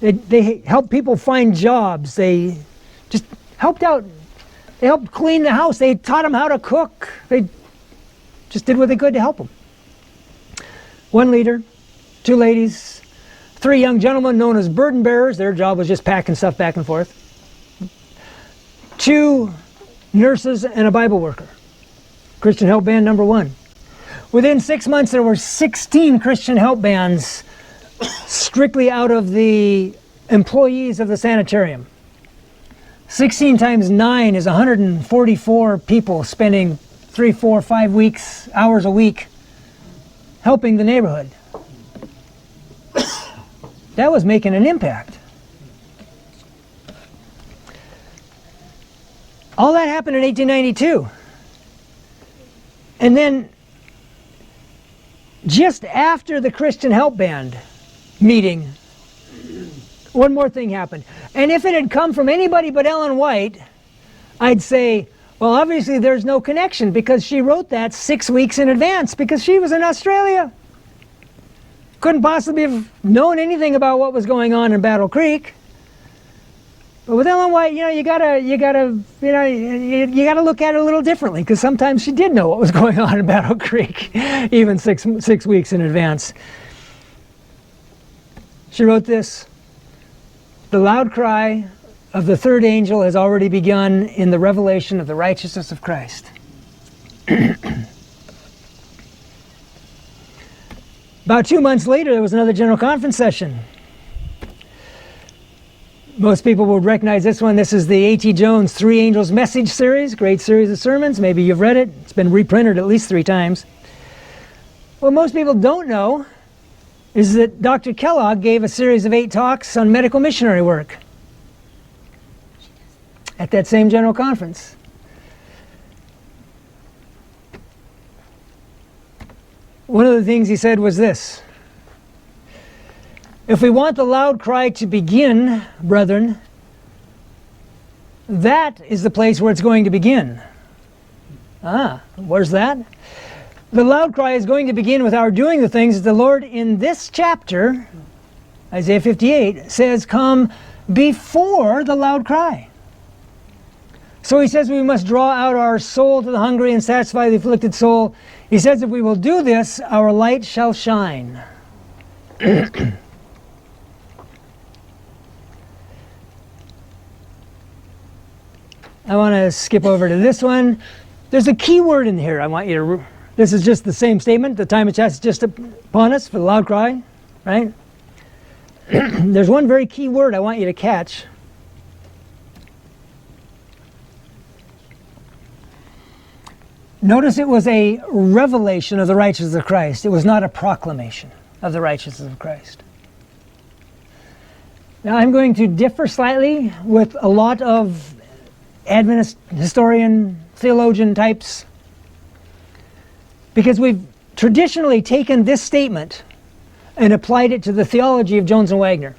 They helped people find jobs. They just helped out. They helped clean the house. They taught them how to cook. They just did what they could to help them. 1 leader, 2 ladies, 3 young gentlemen known as burden bearers. Their job was just packing stuff back and forth. 2 nurses and a Bible worker. Christian Help Band number 1. Within 6 months, there were 16 Christian help bands strictly out of the employees of the sanitarium. 16 times 9 is 144 people spending 3, 4, 5 hours a week helping the neighborhood. That was making an impact. All that happened in 1892. And then, just after the Christian Help Band meeting, one more thing happened. And if it had come from anybody but Ellen White, I'd say, well, obviously there's no connection, because she wrote that 6 weeks in advance, because she was in Australia. Couldn't possibly have known anything about what was going on in Battle Creek. But with Ellen White, you gotta look at it a little differently, because sometimes she did know what was going on in Battle Creek, even six weeks in advance. She wrote this: "The loud cry of the third angel has already begun in the revelation of the righteousness of Christ." About 2 months later, there was another General Conference session. Most people would recognize this one. This is the A.T. Jones 3 Angels Message series, great series of sermons. Maybe you've read it. It's been reprinted at least 3 times. What most people don't know is that Dr. Kellogg gave a series of 8 talks on medical missionary work at that same General Conference. One of the things he said was this: if we want the loud cry to begin, brethren, that is the place where it's going to begin. Where's that? The loud cry is going to begin with our doing the things that the Lord in this chapter, Isaiah 58, says come before the loud cry. So he says we must draw out our soul to the hungry and satisfy the afflicted soul. He says if we will do this, our light shall shine. I want to skip over to this one. There's a key word in here I want you to... This is just the same statement. The time of chastisement is just upon us for the loud cry, right? There's one very key word I want you to catch. Notice it was a revelation of the righteousness of Christ. It was not a proclamation of the righteousness of Christ. Now I'm going to differ slightly with a lot of Adventist historian, theologian types, because we've traditionally taken this statement and applied it to the theology of Jones and Wagner.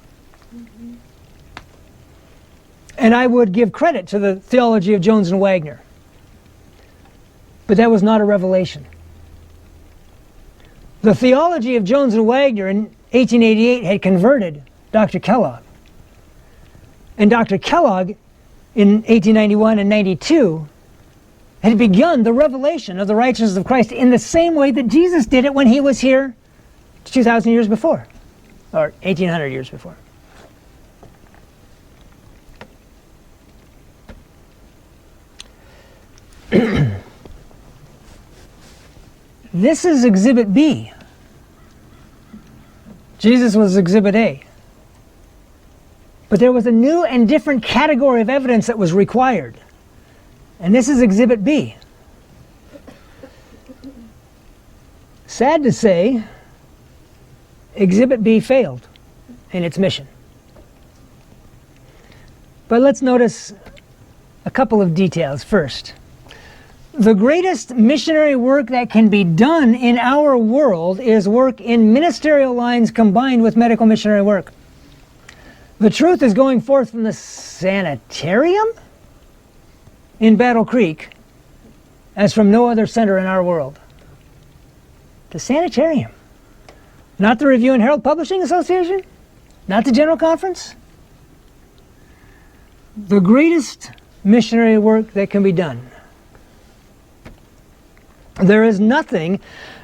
And I would give credit to the theology of Jones and Wagner. But that was not a revelation. The theology of Jones and Wagner in 1888 had converted Dr. Kellogg. And Dr. Kellogg in 1891 and 92 had begun the revelation of the righteousness of Christ in the same way that Jesus did it when he was here 2,000 years before, or 1,800 years before. This is Exhibit B. Jesus was Exhibit A. But there was a new and different category of evidence that was required. And this is Exhibit B. Sad to say, Exhibit B failed in its mission. But let's notice a couple of details first. The greatest missionary work that can be done in our world is work in ministerial lines combined with medical missionary work. The truth is going forth from the sanitarium in Battle Creek as from no other center in our world. The sanitarium. Not the Review and Herald Publishing Association, not the General Conference. The greatest missionary work that can be done. There is nothing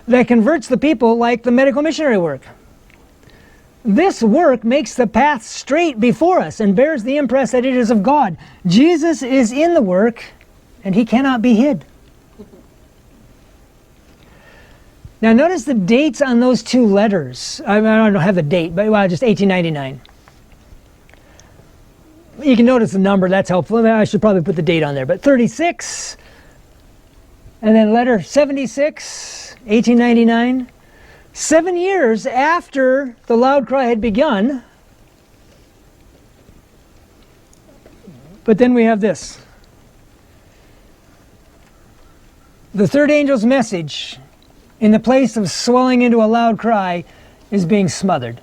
that converts the people like the medical missionary work. This work makes the path straight before us and bears the impress that it is of God. Jesus is in the work, and he cannot be hid. Now notice the dates on those two letters. I don't have the date, but well, just 1899. You can notice the number, that's helpful. I should probably put the date on there, but 36, and then letter 76, 1899. 7 years after the loud cry had begun. But then we have this. The third angel's message, in the place of swelling into a loud cry, is being smothered.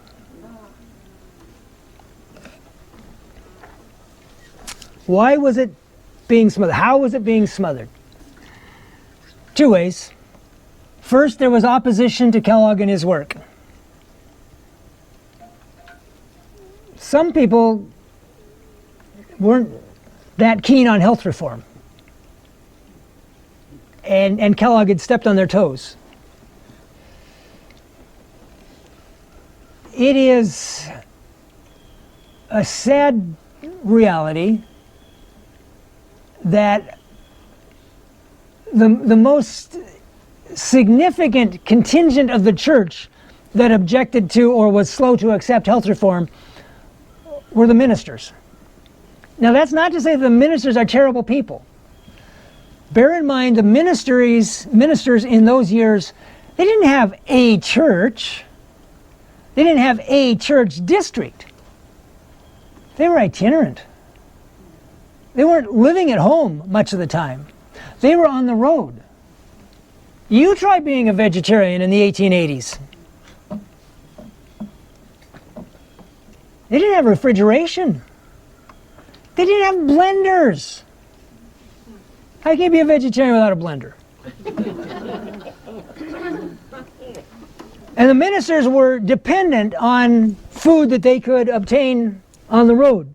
Why was it being smothered? How was it being smothered? Two ways. First, there was opposition to Kellogg and his work. Some people weren't that keen on health reform. And Kellogg had stepped on their toes. It is a sad reality that the most significant contingent of the church that objected to or was slow to accept health reform were the ministers. Now that's not to say the ministers are terrible people. Bear in mind the ministers in those years, they didn't have a church. They didn't have a church district. They were itinerant. They weren't living at home much of the time. They were on the road. You try being a vegetarian in the 1880s. They didn't have refrigeration. They didn't have blenders. How can you be a vegetarian without a blender? And the ministers were dependent on food that they could obtain on the road.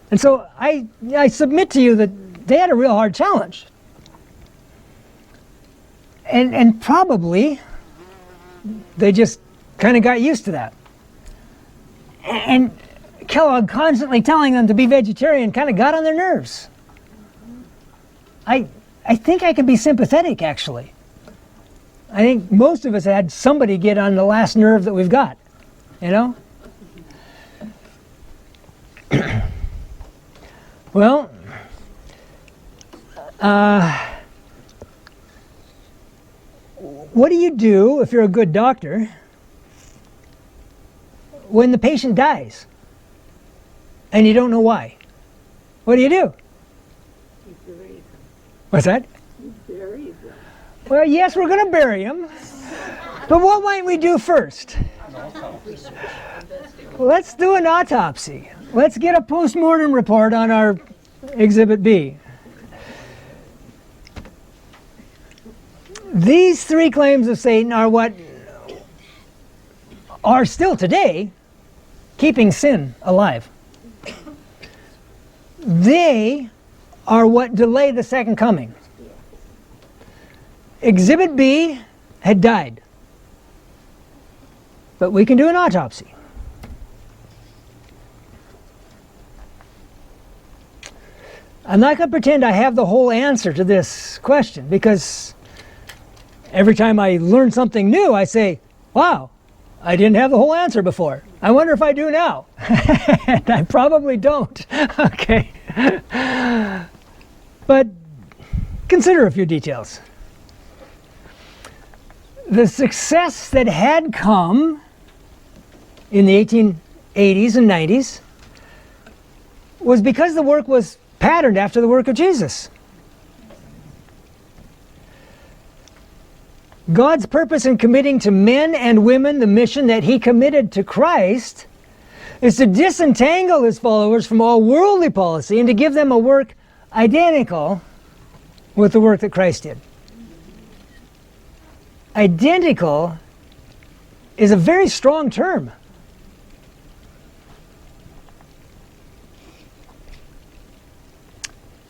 And so I submit to you that they had a real hard challenge. And probably they just kind of got used to that. And Kellogg constantly telling them to be vegetarian kind of got on their nerves. I think I can be sympathetic, actually. I think most of us had somebody get on the last nerve that we've got, you know? Well, what do you do if you're a good doctor when the patient dies and you don't know why? What do you do? What's that? Bury them. Well, yes, we're going to bury him. But what might we do first? Let's do an autopsy. let's get a post-mortem report on our Exhibit B. These three claims of Satan are what are still today keeping sin alive. They are what delay the second coming. Exhibit B had died, but we can do an autopsy. I'm not going to pretend I have the whole answer to this question, because every time I learn something new, I say, wow, I didn't have the whole answer before. I wonder if I do now. And I probably don't. Okay. But consider a few details. The success that had come in the 1880s and 90s was because the work was patterned after the work of Jesus. God's purpose in committing to men and women the mission that He committed to Christ is to disentangle His followers from all worldly policy and to give them a work identical with the work that Christ did. Identical is a very strong term.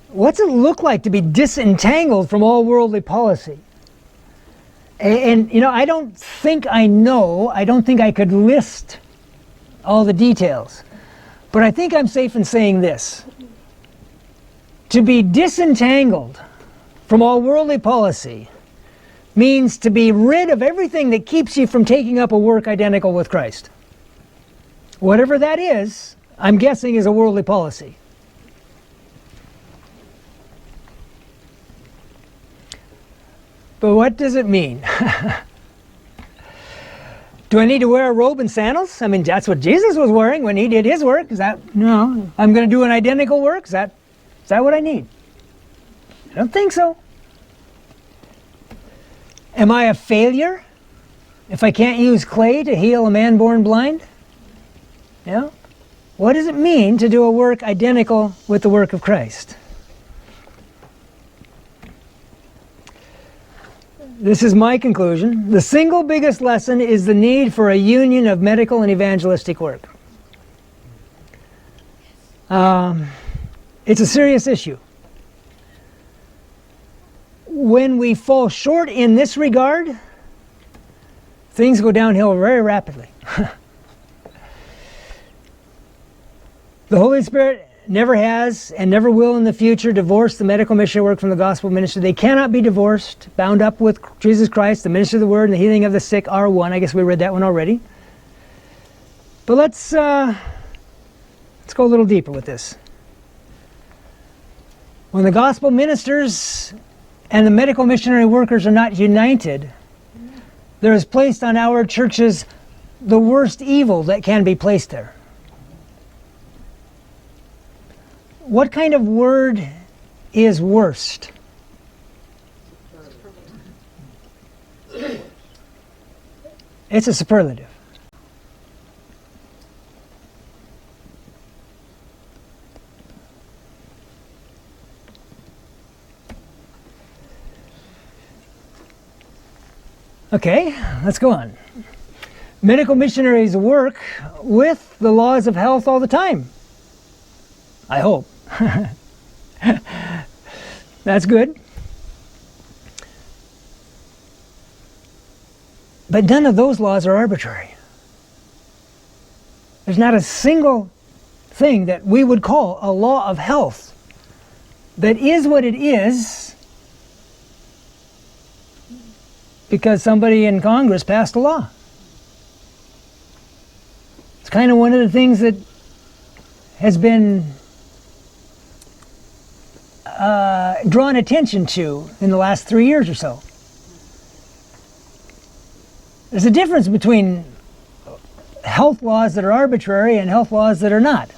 What's it look like to be disentangled from all worldly policy? And you know, I don't think I could list all the details. But I think I'm safe in saying this. To be disentangled from all worldly policy means to be rid of everything that keeps you from taking up a work identical with Christ. Whatever that is, I'm guessing is a worldly policy. But what does it mean? Do I need to wear a robe and sandals? I mean, that's what Jesus was wearing when He did His work. Is that, no, I'm going to do an identical work? Is that what I need? I don't think so. Am I a failure if I can't use clay to heal a man born blind? Yeah? What does it mean to do a work identical with the work of Christ? This is my conclusion. The single biggest lesson is the need for a union of medical and evangelistic work. It's a serious issue. When we fall short in this regard, things go downhill very rapidly. The Holy Spirit never has and never will in the future divorce the medical missionary work from the gospel ministry. They cannot be divorced, bound up with Jesus Christ. The ministry of the word and the healing of the sick are one. I guess we read that one already. But let's go a little deeper with this. When the gospel ministers and the medical missionary workers are not united, there is placed on our churches the worst evil that can be placed there. What kind of word is worst? It's a superlative. Okay, let's go on. Medical missionaries work with the laws of health all the time. I hope. That's good. But none of those laws are arbitrary. There's not a single thing that we would call a law of health that is what it is because somebody in Congress passed a law. It's kind of one of the things that has been drawn attention to in the last 3 years or so. There's a difference between health laws that are arbitrary and health laws that are not.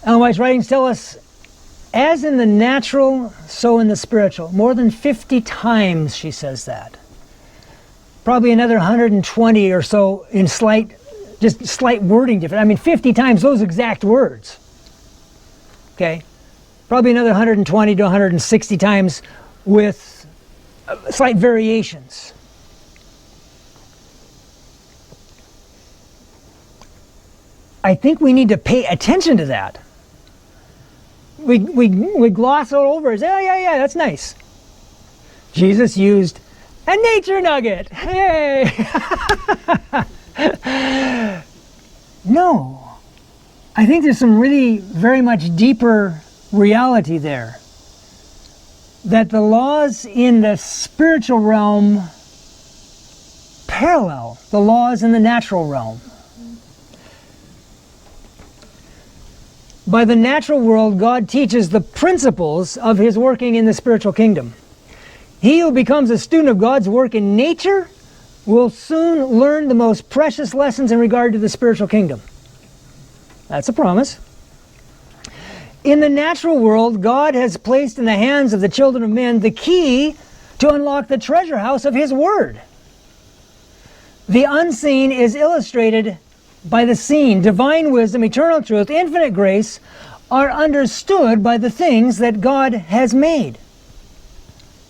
Ellen White's writings tell us, as in the natural, so in the spiritual. More than 50 times she says that. probably another 120 or so in just slight wording difference. I mean, 50 times those exact words. Okay? Probably another 120 to 160 times with slight variations. I think we need to pay attention to that. We gloss it over and say, oh yeah, that's nice. Jesus used a nature nugget. Hey! No. I think there's some really very much deeper reality there. That the laws in the spiritual realm parallel the laws in the natural realm. By the natural world, God teaches the principles of His working in the spiritual kingdom. He who becomes a student of God's work in nature will soon learn the most precious lessons in regard to the spiritual kingdom. That's a promise. In the natural world, God has placed in the hands of the children of men the key to unlock the treasure house of His Word. The unseen is illustrated by the seen. Divine wisdom, eternal truth, infinite grace are understood by the things that God has made.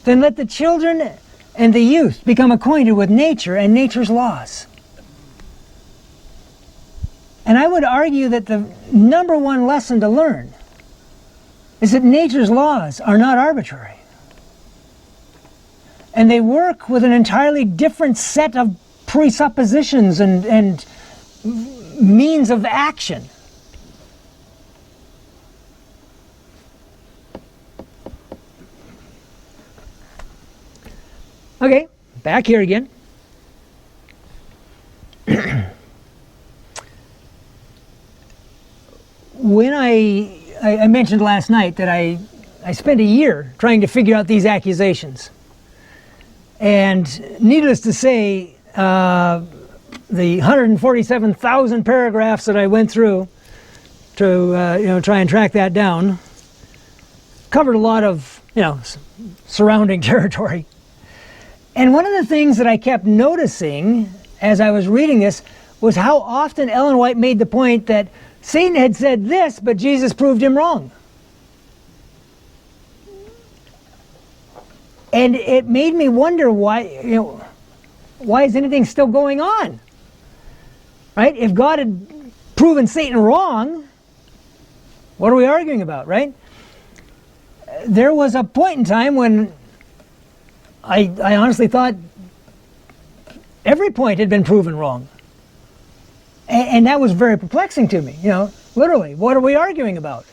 Then let the children and the youth become acquainted with nature and nature's laws. And I would argue that the number one lesson to learn is that nature's laws are not arbitrary. And they work with an entirely different set of presuppositions and means of action. Okay, back here again. When I mentioned last night that I spent a year trying to figure out these accusations. And needless to say, the 147,000 paragraphs that I went through to try and track that down covered a lot of surrounding territory. And one of the things that I kept noticing as I was reading this was how often Ellen White made the point that Satan had said this, but Jesus proved him wrong. And it made me wonder why is anything still going on? Right? If God had proven Satan wrong, what are we arguing about, right? There was a point in time when I honestly thought every point had been proven wrong. And that was very perplexing to me, literally, what are we arguing about?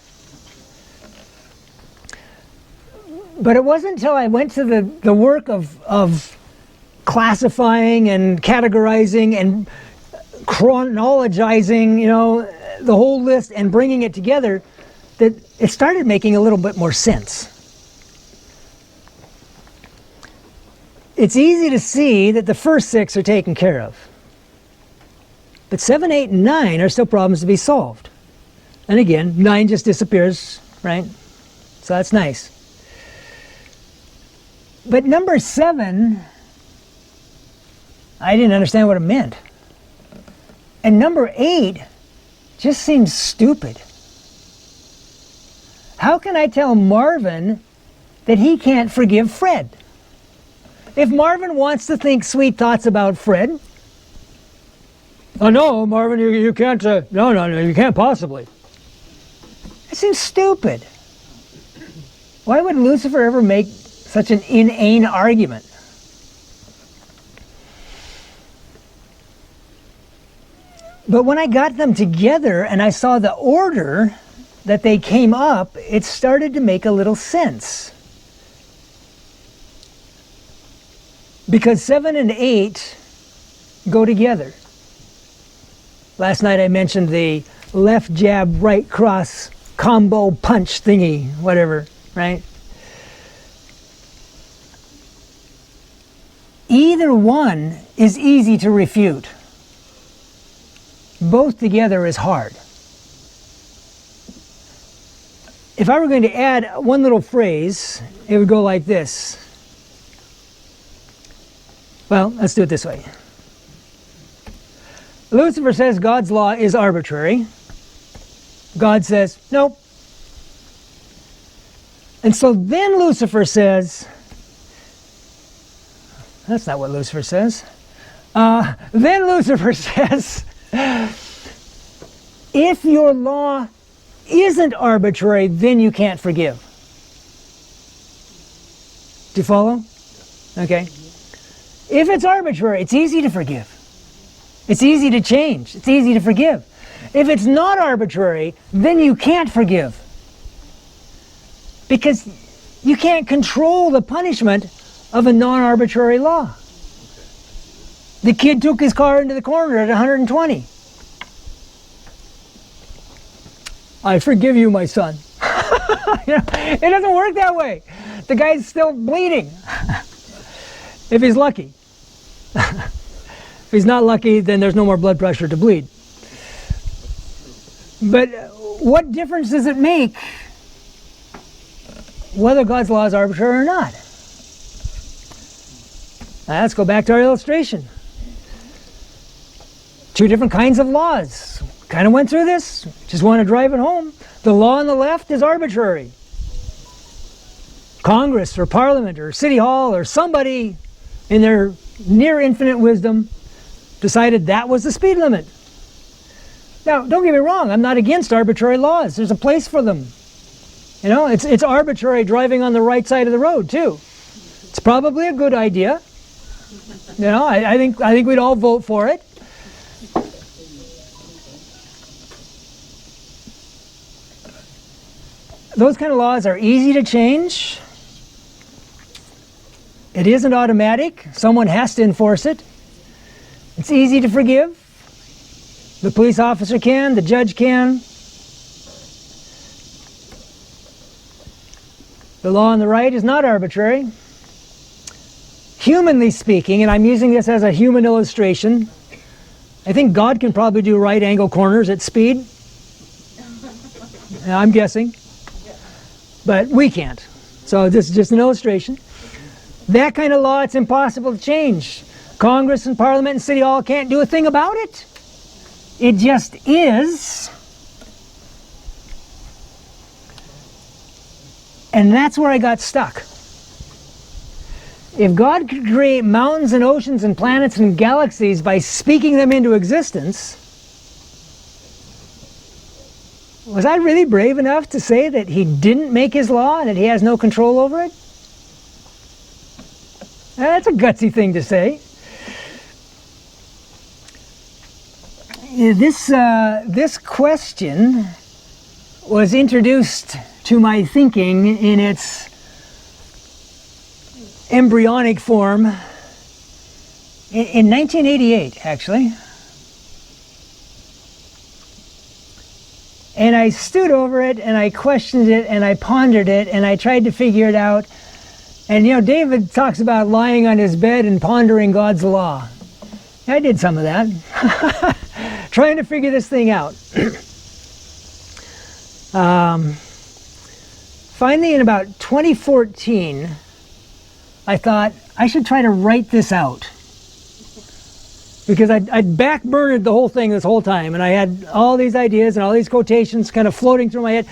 But it wasn't until I went to the work of classifying and categorizing and chronologizing, the whole list and bringing it together that it started making a little bit more sense. It's easy to see that the first 6 are taken care of. But 7, 8, and 9 are still problems to be solved. And again, 9 just disappears, right? So that's nice. But number 7, I didn't understand what it meant. And number 8 just seems stupid. How can I tell Marvin that he can't forgive Fred? If Marvin wants to think sweet thoughts about Fred, oh no, Marvin, you can't, no, you can't possibly. It seems stupid. Why would Lucifer ever make such an inane argument? But when I got them together and I saw the order that they came up, it started to make a little sense. Because 7 and 8 go together. Last night I mentioned the left jab, right cross, combo punch thingy, whatever, right? Either one is easy to refute. Both together is hard. If I were going to add one little phrase, it would go like this. Well, let's do it this way. Lucifer says God's law is arbitrary. God says, nope. And so then Lucifer says, that's not what Lucifer says. Then Lucifer says, if your law isn't arbitrary, then you can't forgive. Do you follow? Okay. If it's arbitrary, it's easy to forgive. It's easy to change. It's easy to forgive. If it's not arbitrary, then you can't forgive. Because you can't control the punishment of a non-arbitrary law. The kid took his car into the corner at 120. I forgive you, my son. You know, it doesn't work that way. The guy's still bleeding. If he's lucky. If he's not lucky, then there's no more blood pressure to bleed. But what difference does it make whether God's law is arbitrary or not? Now, let's go back to our illustration. Two different kinds of laws. Kind of went through this. Just want to drive it home. The law on the left is arbitrary. Congress or Parliament or City Hall or somebody in their near infinite wisdom decided that was the speed limit. Now, don't get me wrong, I'm not against arbitrary laws. There's a place for them. You know, it's arbitrary driving on the right side of the road too. It's probably a good idea. You know, I think we'd all vote for it. Those kind of laws are easy to change. It isn't automatic. Someone has to enforce it. It's easy to forgive. The police officer can, the judge can. The law on the right is not arbitrary. Humanly speaking, and I'm using this as a human illustration, I think God can probably do right angle corners at speed. I'm guessing. But we can't. So this is just an illustration. That kind of law, it's impossible to change. Congress and Parliament and City Hall can't do a thing about it. It just is. And that's where I got stuck. If God could create mountains and oceans and planets and galaxies by speaking them into existence, was I really brave enough to say that he didn't make his law and that he has no control over it? That's a gutsy thing to say. This question was introduced to my thinking in its embryonic form in 1988, actually. And I stewed over it, and I questioned it, and I pondered it, and I tried to figure it out. And you know, David talks about lying on his bed and pondering God's law. I did some of that. Trying to figure this thing out. Finally, in about 2014, I thought I should try to write this out. Because I'd backburnered the whole thing this whole time, and I had all these ideas and all these quotations kind of floating through my head.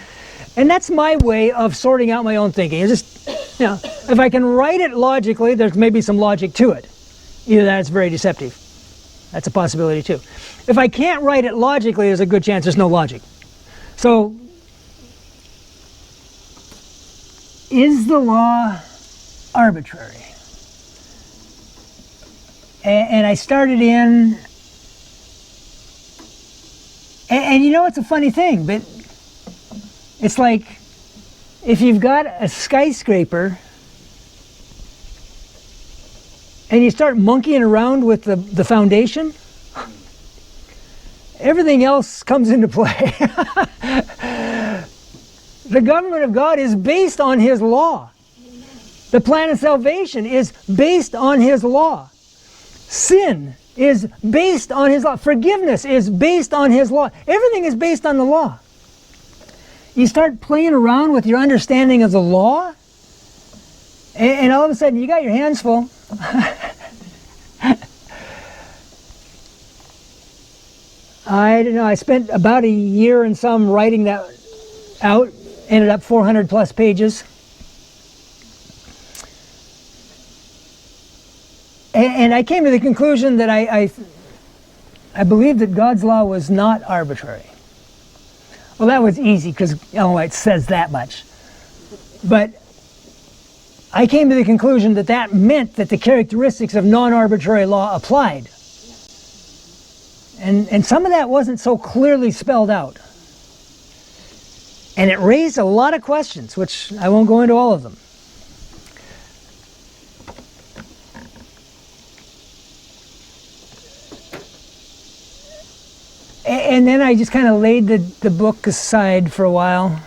And that's my way of sorting out my own thinking. It's just, you know, if I can write it logically, there's maybe some logic to it. Either that or it's very deceptive. That's a possibility too. If I can't write it logically, there's a good chance there's no logic. So, is the law arbitrary? And I started in, and you know, it's a funny thing, but it's like if you've got a skyscraper and you start monkeying around with the foundation, everything else comes into play. The government of God is based on His law. The plan of salvation is based on His law. Sin is based on His law. Forgiveness is based on His law. Everything is based on the law. You start playing around with your understanding of the law, and all of a sudden you got your hands full. I don't know. I spent about a year and some writing that out. Ended up 400 plus pages. And I came to the conclusion that I believed that God's law was not arbitrary. Well, that was easy because Ellen White says that much. But I came to the conclusion that that meant that the characteristics of non-arbitrary law applied. And some of that wasn't so clearly spelled out. And it raised a lot of questions, which I won't go into all of them. And then I just kind of laid the book aside for a while.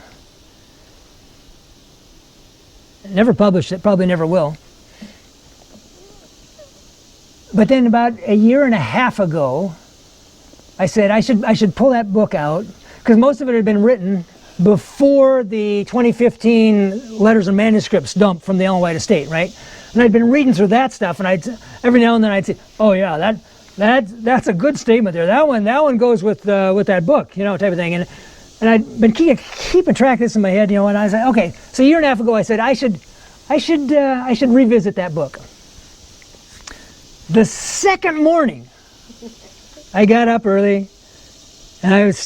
Never published it, probably never will. But then about a year and a half ago, I said I should pull that book out, because most of it had been written before the 2015 letters and manuscripts dump from the Ellen White estate, right? And I'd been reading through that stuff, and every now and then I'd say, oh yeah, that's a good statement there. That one goes with that book, type of thing. And I'd been keeping track of this in my head, and I said, okay. So a year and a half ago, I said I should revisit that book. The second morning, I got up early, and I was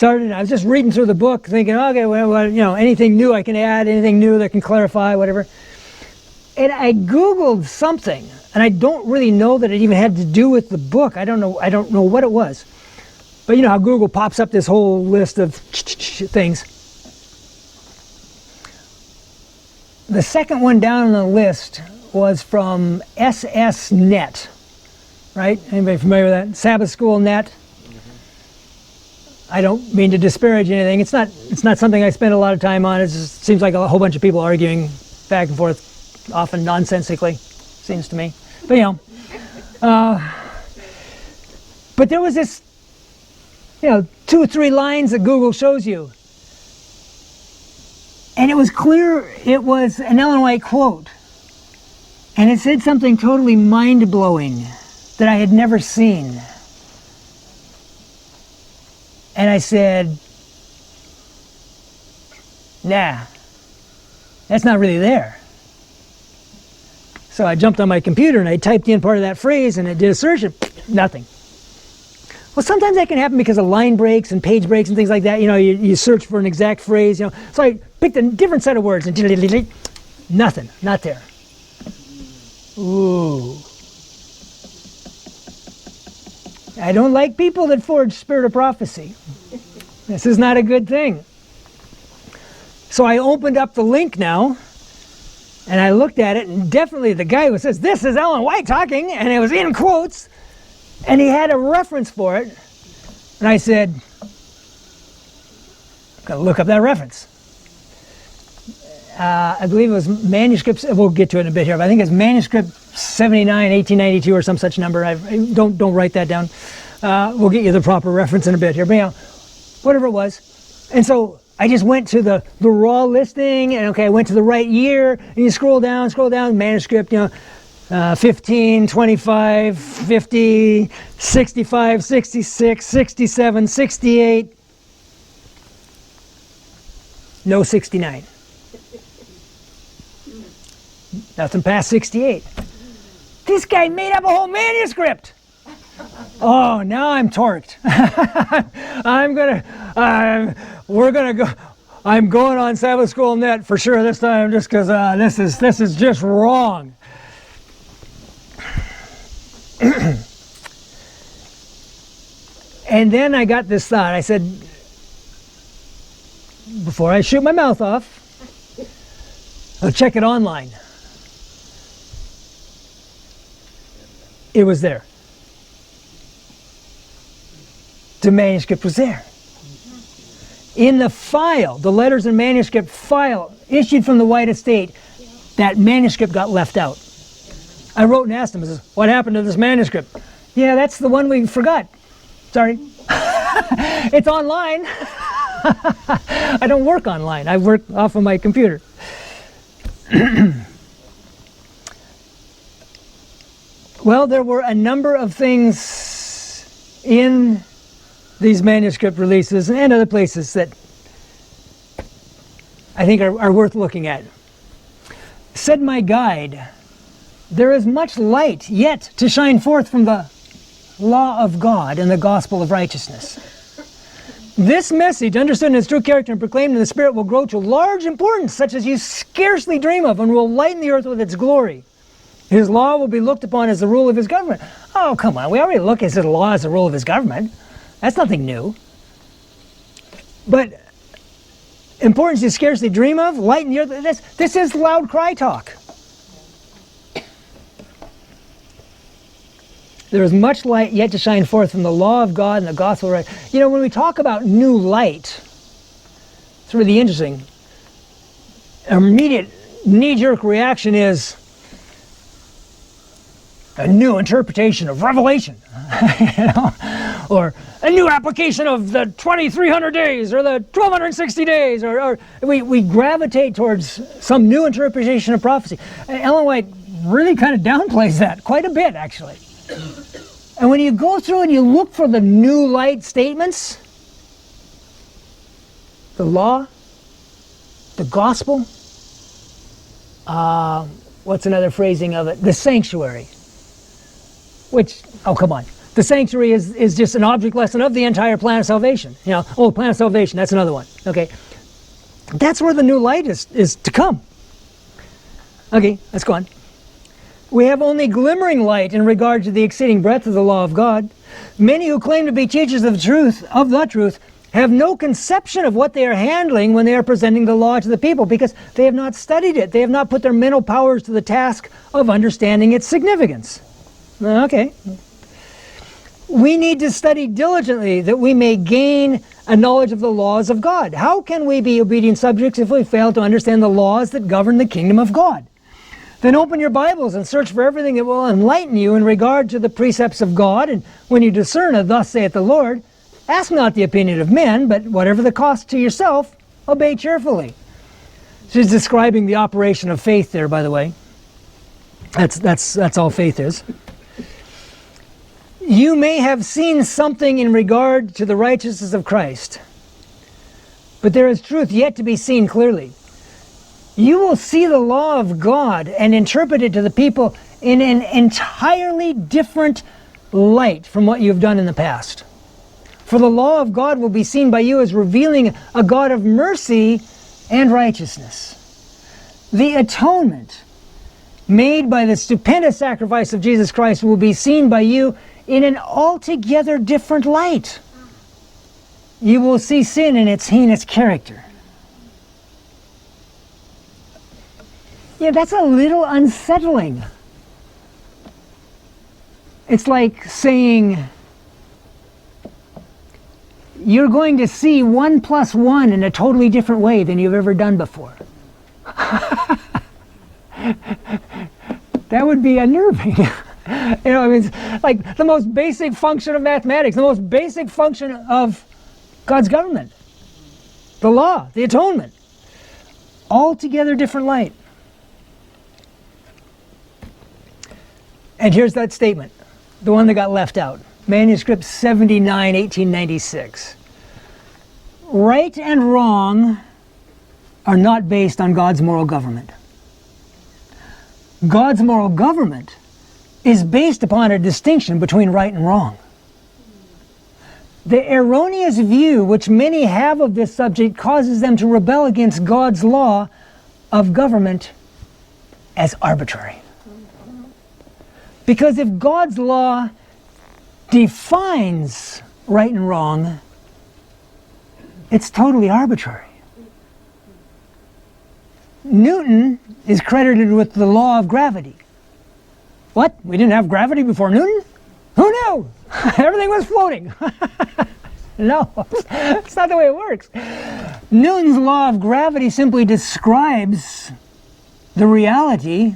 just reading through the book, thinking, okay, well, anything new I can add, anything new that can clarify, whatever. And I Googled something, and I don't really know that it even had to do with the book. I don't know what it was. But you know how Google pops up this whole list of things. The second one down on the list was from SSNet, right? Anybody familiar with that? Sabbath School Net. I don't mean to disparage anything. It's not something I spend a lot of time on. It just seems like a whole bunch of people arguing back and forth, often nonsensically, seems to me. But but there was this, 2 or 3 lines that Google shows you, and it was clear it was an Ellen White quote, and it said something totally mind-blowing that I had never seen. And I said, nah, that's not really there. So I jumped on my computer and I typed in part of that phrase, and it did a search, and nothing. Well, sometimes that can happen because of line breaks and page breaks and things like that. You search for an exact phrase. So I picked a different set of words and nothing, not there. Ooh. I don't like people that forge spirit of prophecy. This is not a good thing. So I opened up the link now, and I looked at it, and definitely the guy who says, "This is Ellen White talking," and it was in quotes, and he had a reference for it. And I said, I'm going to look up that reference. I believe it was manuscripts. We'll get to it in a bit here, but I think it's manuscript 79, 1892, or some such number. Don't write that down. We'll get you the proper reference in a bit here. But whatever it was. And so I just went to the raw listing, and I went to the right year, and you scroll down, manuscript, 15, 25, 50, 65, 66, 67, 68. No 69. Nothing past 68. This guy made up a whole manuscript. Oh, now I'm torqued. I'm going on Sabbath School Net for sure this time, just because this is just wrong. And then I got this thought. I said, before I shoot my mouth off, I'll check it online. It was there. The manuscript was there. In the file, the letters and manuscript file issued from the White Estate, that manuscript got left out. I wrote and asked him, I said, what happened to this manuscript? Yeah, that's the one we forgot. Sorry. It's online. I don't work online. I work off of my computer. Well, there were a number of things in these manuscript releases and other places that I think are worth looking at. Said my guide, there is much light yet to shine forth from the law of God and the gospel of righteousness. This message, understood in its true character and proclaimed in the Spirit, will grow to large importance, such as you scarcely dream of, and will lighten the earth with its glory. His law will be looked upon as the rule of his government. Oh, come on, we already look at his law as the rule of his government. That's nothing new. But importance you scarcely dream of, lighten the earth. This is loud cry talk. There is much light yet to shine forth from the law of God and the gospel of righteousness. You know, when we talk about new light, it's really interesting. Our immediate knee-jerk reaction is a new interpretation of Revelation, you know, or a new application of the 2,300 days or the 1,260 days, or we gravitate towards some new interpretation of prophecy. And Ellen White really kind of downplays that quite a bit, actually. And when you go through and you look for the new light statements, the law, the gospel, what's another phrasing of it? The sanctuary. Which, oh come on, the sanctuary is just an object lesson of the entire plan of salvation. You know, oh, plan of salvation, that's another one. Okay, that's where the new light is to come. Okay, let's go on. We have only glimmering light in regard to the exceeding breadth of the law of God. Many who claim to be teachers of the truth, have no conception of what they are handling when they are presenting the law to the people, because they have not studied it. They have not put their mental powers to the task of understanding its significance. Okay. We need to study diligently that we may gain a knowledge of the laws of God. How can we be obedient subjects if we fail to understand the laws that govern the kingdom of God? Then open your Bibles and search for everything that will enlighten you in regard to the precepts of God, and when you discern a thus saith the Lord, ask not the opinion of men, but whatever the cost to yourself, obey cheerfully. She's describing the operation of faith there, by the way. That's all faith is. You may have seen something in regard to the righteousness of Christ, but there is truth yet to be seen clearly. You will see the law of God and interpret it to the people in an entirely different light from what you've done in the past. For the law of God will be seen by you as revealing a God of mercy and righteousness. The atonement made by the stupendous sacrifice of Jesus Christ will be seen by you in an altogether different light. You will see sin in its heinous character. Yeah, that's a little unsettling. It's like saying you're going to see 1 + 1 in a totally different way than you've ever done before. That would be unnerving. You know, I mean, it's like the most basic function of mathematics, the most basic function of God's government, the law, the atonement, altogether different light. And here's that statement, the one that got left out. Manuscript 79, 1896. Right and wrong are not based on God's moral government. God's moral government is based upon a distinction between right and wrong. The erroneous view which many have of this subject causes them to rebel against God's law of government as arbitrary. Because if God's law defines right and wrong, it's totally arbitrary. Newton is credited with the law of gravity. What? We didn't have gravity before Newton? Who knew? Everything was floating. No, it's not the way it works. Newton's law of gravity simply describes the reality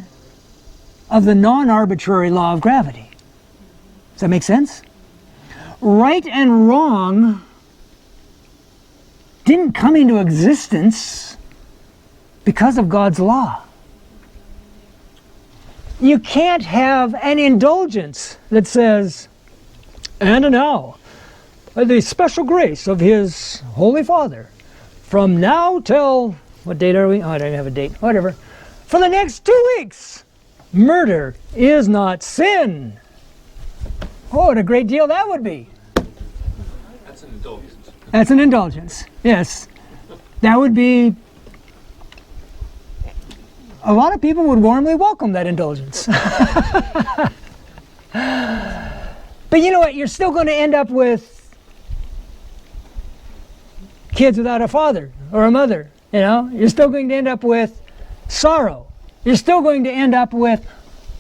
of the non-arbitrary law of gravity. Does that make sense? Right and wrong didn't come into existence because of God's law. You can't have an indulgence that says, and now, the special grace of his Holy Father, from now till, what date are we? Oh, I don't even have a date. Whatever. For the next 2 weeks, murder is not sin. Oh, what a great deal that would be. That's an indulgence. That's an indulgence, yes. That would be, a lot of people would warmly welcome that indulgence. But you know what, you're still going to end up with kids without a father or a mother, you know? You're still going to end up with sorrow. You're still going to end up with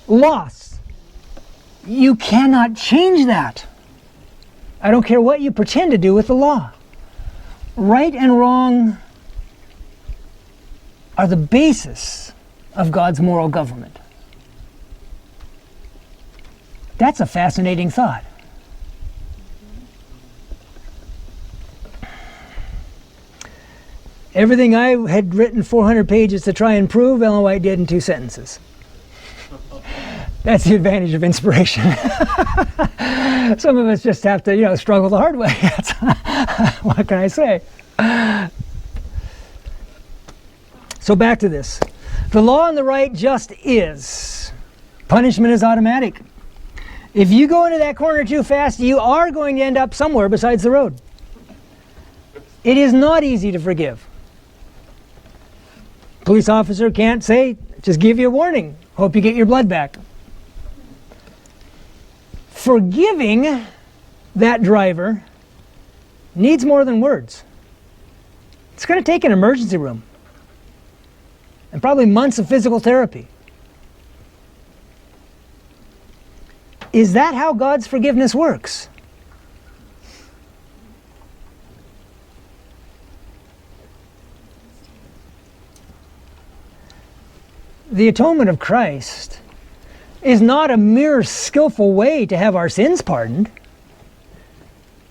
loss. You cannot change that. I don't care what you pretend to do with the law. Right and wrong are the basis of God's moral government. That's a fascinating thought. Everything I had written 400 pages to try and prove, Ellen White did in 2 sentences. That's the advantage of inspiration. Some of us just have to, struggle the hard way. What can I say? So back to this. The law and the right just is. Punishment is automatic. If you go into that corner too fast, you are going to end up somewhere besides the road. It is not easy to forgive. Police officer can't say, just give you a warning. Hope you get your blood back. Forgiving that driver needs more than words. It's going to take an emergency room and probably months of physical therapy. Is that how God's forgiveness works? The atonement of Christ is not a mere skillful way to have our sins pardoned.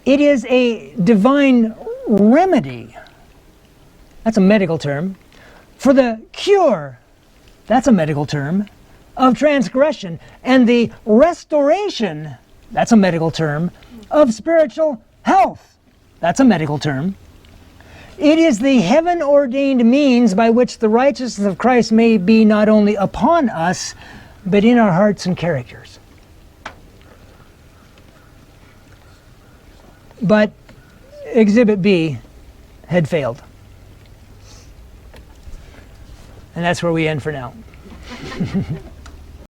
It is a divine remedy. That's a medical term. For the cure, that's a medical term, of transgression, and the restoration, that's a medical term, of spiritual health. That's a medical term. It is the heaven-ordained means by which the righteousness of Christ may be not only upon us, but in our hearts and characters. But Exhibit B had failed. And that's where we end for now.